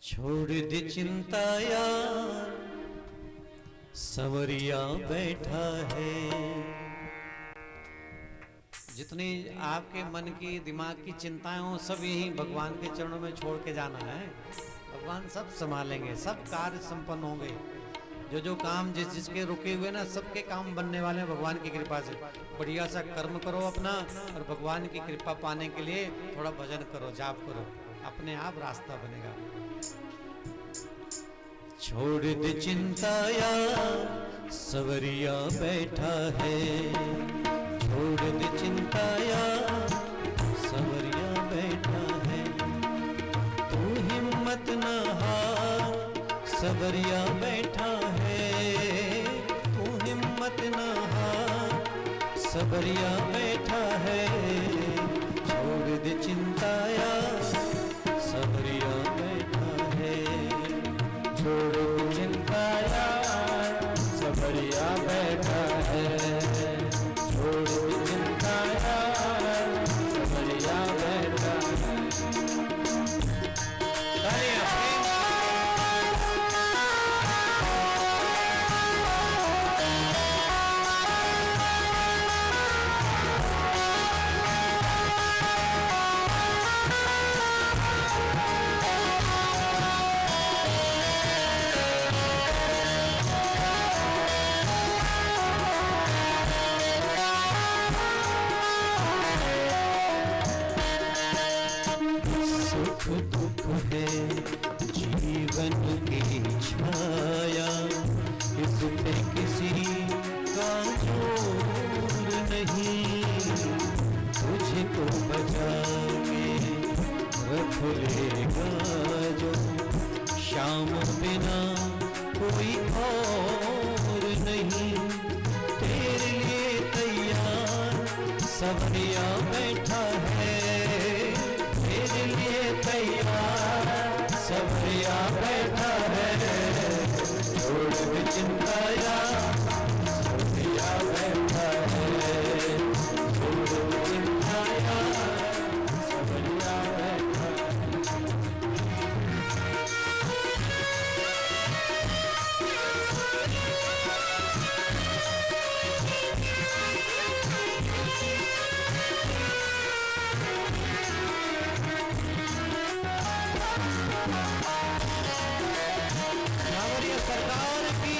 छोड़ दे चिंता यार, सवरिया बैठा है। जितनी आपके मन की दिमाग की चिंताएं हो, सब यही भगवान के चरणों में छोड़ के जाना है। भगवान सब संभालेंगे, सब कार्य संपन्न होंगे। जो काम जिसके रुके हुए ना, सबके काम बनने वाले हैं भगवान की कृपा से। बढ़िया सा कर्म करो अपना, और भगवान की कृपा पाने के लिए थोड़ा भजन करो, जाप करो, अपने आप रास्ता बनेगा। छोड़ दे चिंता यार, सवरिया बैठा है। छोड़ दे चिंता यार, सवरिया बैठा है। तू हिम्मत न हार, सवरिया बैठा है। तू हिम्मत न हार, सवरिया बैठा है। छोड़ दे चिंता यार, सवरिया बैठा है। छोड़ दे चिंता यार, सवरिया बैठा है। छोड़ दे चिंता यार, सवरिया बैठा है। दुख है जीवन की छाया, इस पे किसी का जोर नहीं। तुझको बचा के रख लेगा जो, शाम बिना कोई और नहीं। तेरे लिए तैयार सवरिया बैठा है। तेरे लिए तैयार सवरिया बैठा है। छोड़ दे चिंता यार, सवरिया बैठा है। छोड़ दे चिंता यार, सवरिया बैठा है। सरकार की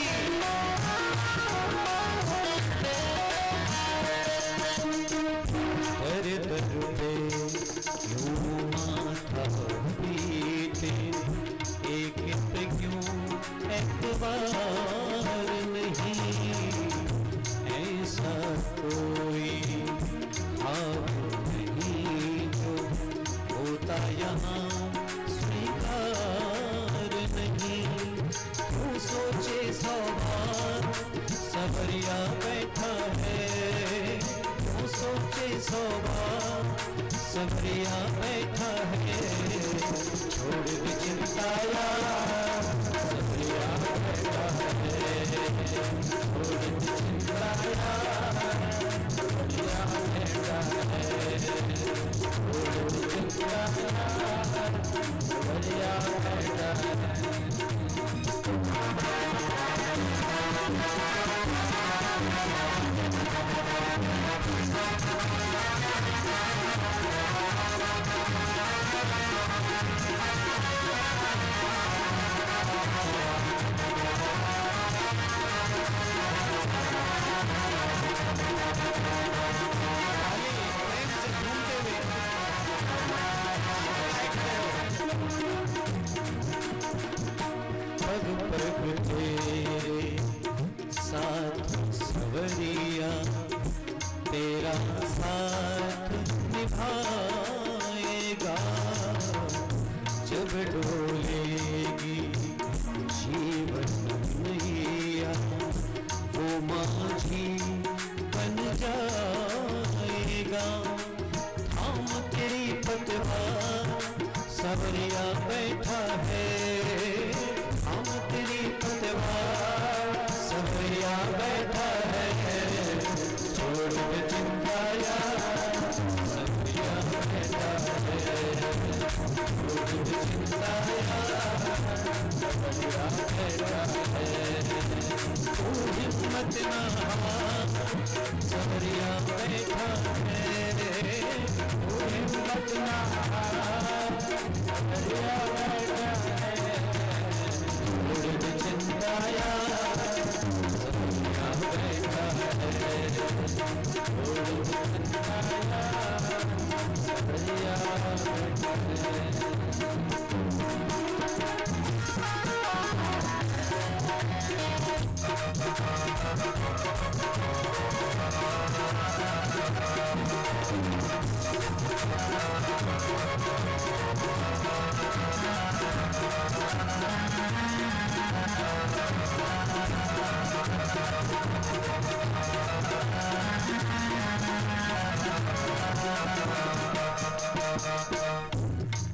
दर दर पे क्यों माथा पीते, एक पे क्यों एतबार नहीं। सवरिया बैठा है, वो सोचे सौ बार। सवरिया बैठा है, छोड़ दे चिंता यार। सवरिया बैठा है, छोड़ दे चिंता यार। सवरिया बैठा है, छोड़ दे चिंता यार। सवरिया बैठा है। पग पग तेरे साथ सवरिया, तेरा साथ निभाएगा। जब डोलेगी जीवन नैया, वो माझी बन जाएगा। थाम तेरी पतवार, सवरिया बैठा है। हम तेरी पतवार, सवरिया बैठा है। छोड़ दे चिंता यार, सवरिया बैठा है। छोड़ दे चिंता यार, सवरिया बैठा है। तू हिम्मत ना हार, सवरिया बैठा है। तू हिम्मत ना हार, सवरिया बैठा है। छोड़ दे चिंता यार, सवरिया बैठा है। छोड़ दे चिंता यार, सवरिया बैठा है।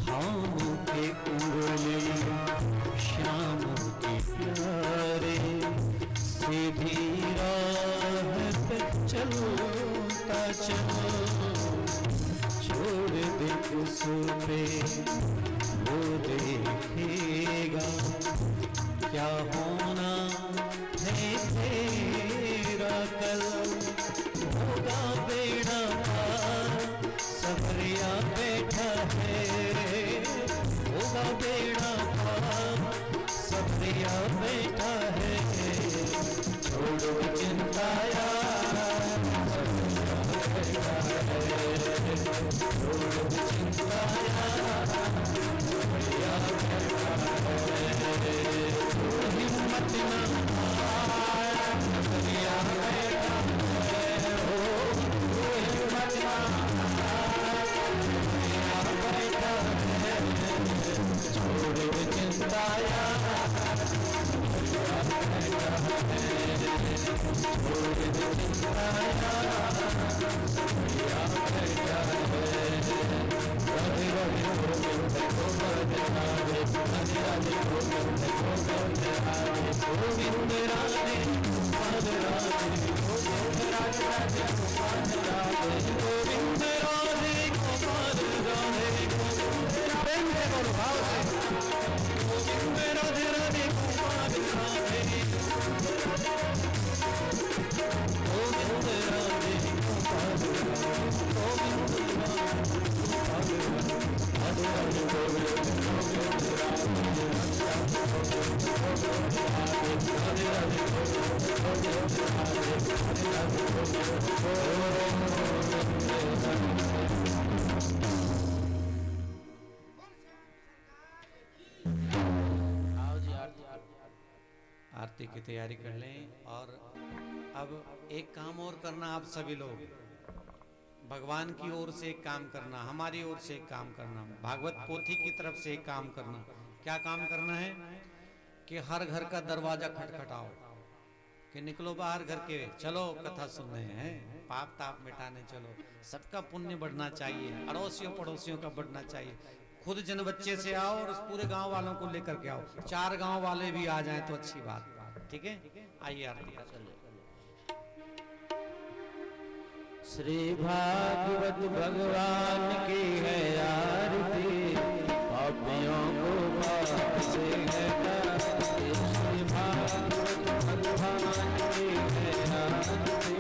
थामों के उंगली श्याम के प्यारे, सीधी राह पे चलता चलो। छोड़ दे उस पे, वो देखेगा क्या होना है तेरा कल। होगा बेड़ा पार, सवरिया बैठा है। होगा बेड़ा पार, सवरिया बैठा है। छोड़ो चिंता यार, सवरिया बैठा है। छोड़ो चिंता यार, सवरिया बैठा है। हिम्मत ना हार, सवरिया बैठा है। हिम्मत ना हार, सवरिया बैठा है। छोड़ चिंता यार, सवरिया बैठा है। छोड़ चिंता यार, सवरिया बैठा है। राधे राधे गोविंद गोविंद राधे, राधे राधे गोविंद गोविंद राधे। गोविंद राधे गोपाल राधे, गोविंद राधे राधे गोपाल राधे। गोविंद राधे गोपाल राधे, प्रेम से बोलो भाव से। गोविंद राधे राधे गोपाल राधे, गोविंद राधे गोपाल राधे। गोविंद राधे गोपाल राधे, राधे राधे गोविंद गोविंद राधे। राधे राधे गोविंद गोविंद राधे, राधे राधे गोविंद गोविंद राधे। आरती की तैयारी कर लें। और अब एक काम और करना आप सभी लोग, भगवान की ओर से एक काम करना, हमारी ओर से एक काम करना, भागवत पोथी की तरफ से एक काम करना। क्या काम करना है कि हर घर का दरवाजा खटखटाओ कि निकलो बाहर घर के, चलो कथा सुनने हैं, पाप ताप मिटाने चलो। सबका पुण्य बढ़ना चाहिए, अड़ोसियों पड़ोसियों का बढ़ना चाहिए। खुद जन बच्चे से आओ और उस पूरे गांव वालों को लेकर के आओ, 4 गांव वाले भी आ जाएं तो अच्छी बात। ठीक है, आइए आरती चलिए। श्री भागवत भगवान की है आरती, पापियों को पाप से हटाते। श्री भागवत भगवान की है आरती,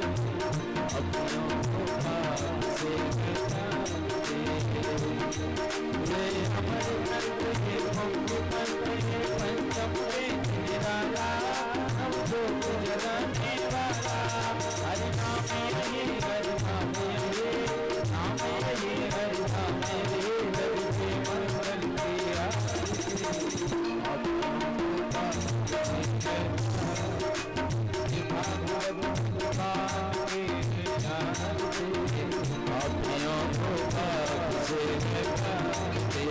पापियों को पाप से हटाते। वे अमर करते हैं, मुक्त करते हैं, पंचम वेद निराला, नवजोत जगाने वाला। हरि नाम यही, हरि नाम यही, नाम यही, हरि नाम यही, हरि के मंगल की आरती। भागवत भगवान की आरती, पापियों को पाप से हटाते।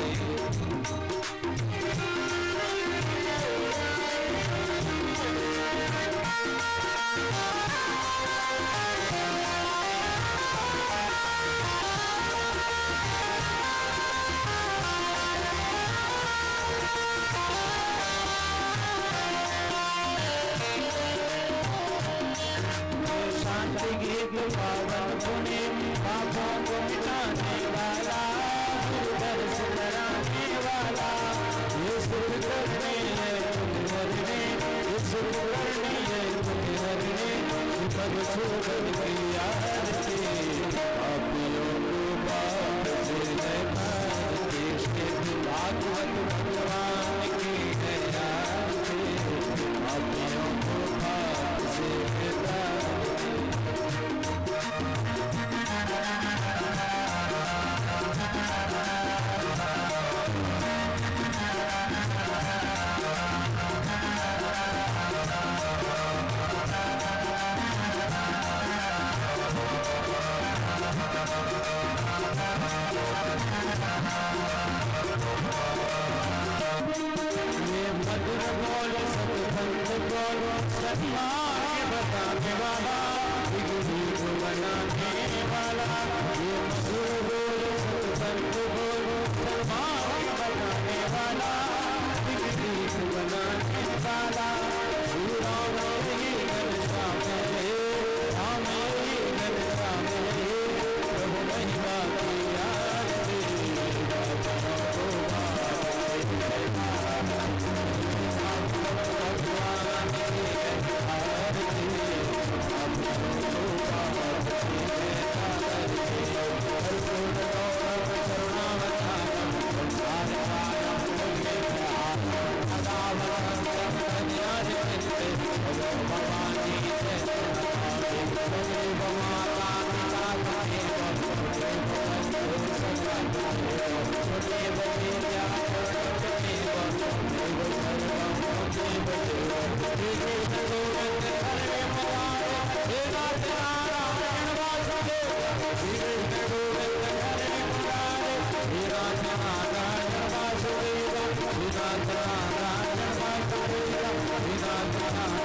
शांति गीत पावन पुण्य, पापों को मिटाने वाला, दर्श कराने वाला। ये सुख करने है तुम हरने, ये सुख करने है तुम हरने, पद सुगन की आरती, पापियों को पाप से हटाते। श्री भागवत भगवान की है आरती, पापियों को पाप से हटाते। मधुर बोल सतभंत बोल, सन्मार्ग बताने वाला, विघ्न बनाने वाला। ये मधुर बोल सतभंत बोल, सन्मार्ग बताने वाला, विघ्न बनाने वाला। श्री राम ही घनश्याम है, राम ही घनश्याम है, प्रभु महिमा की आरती। Radha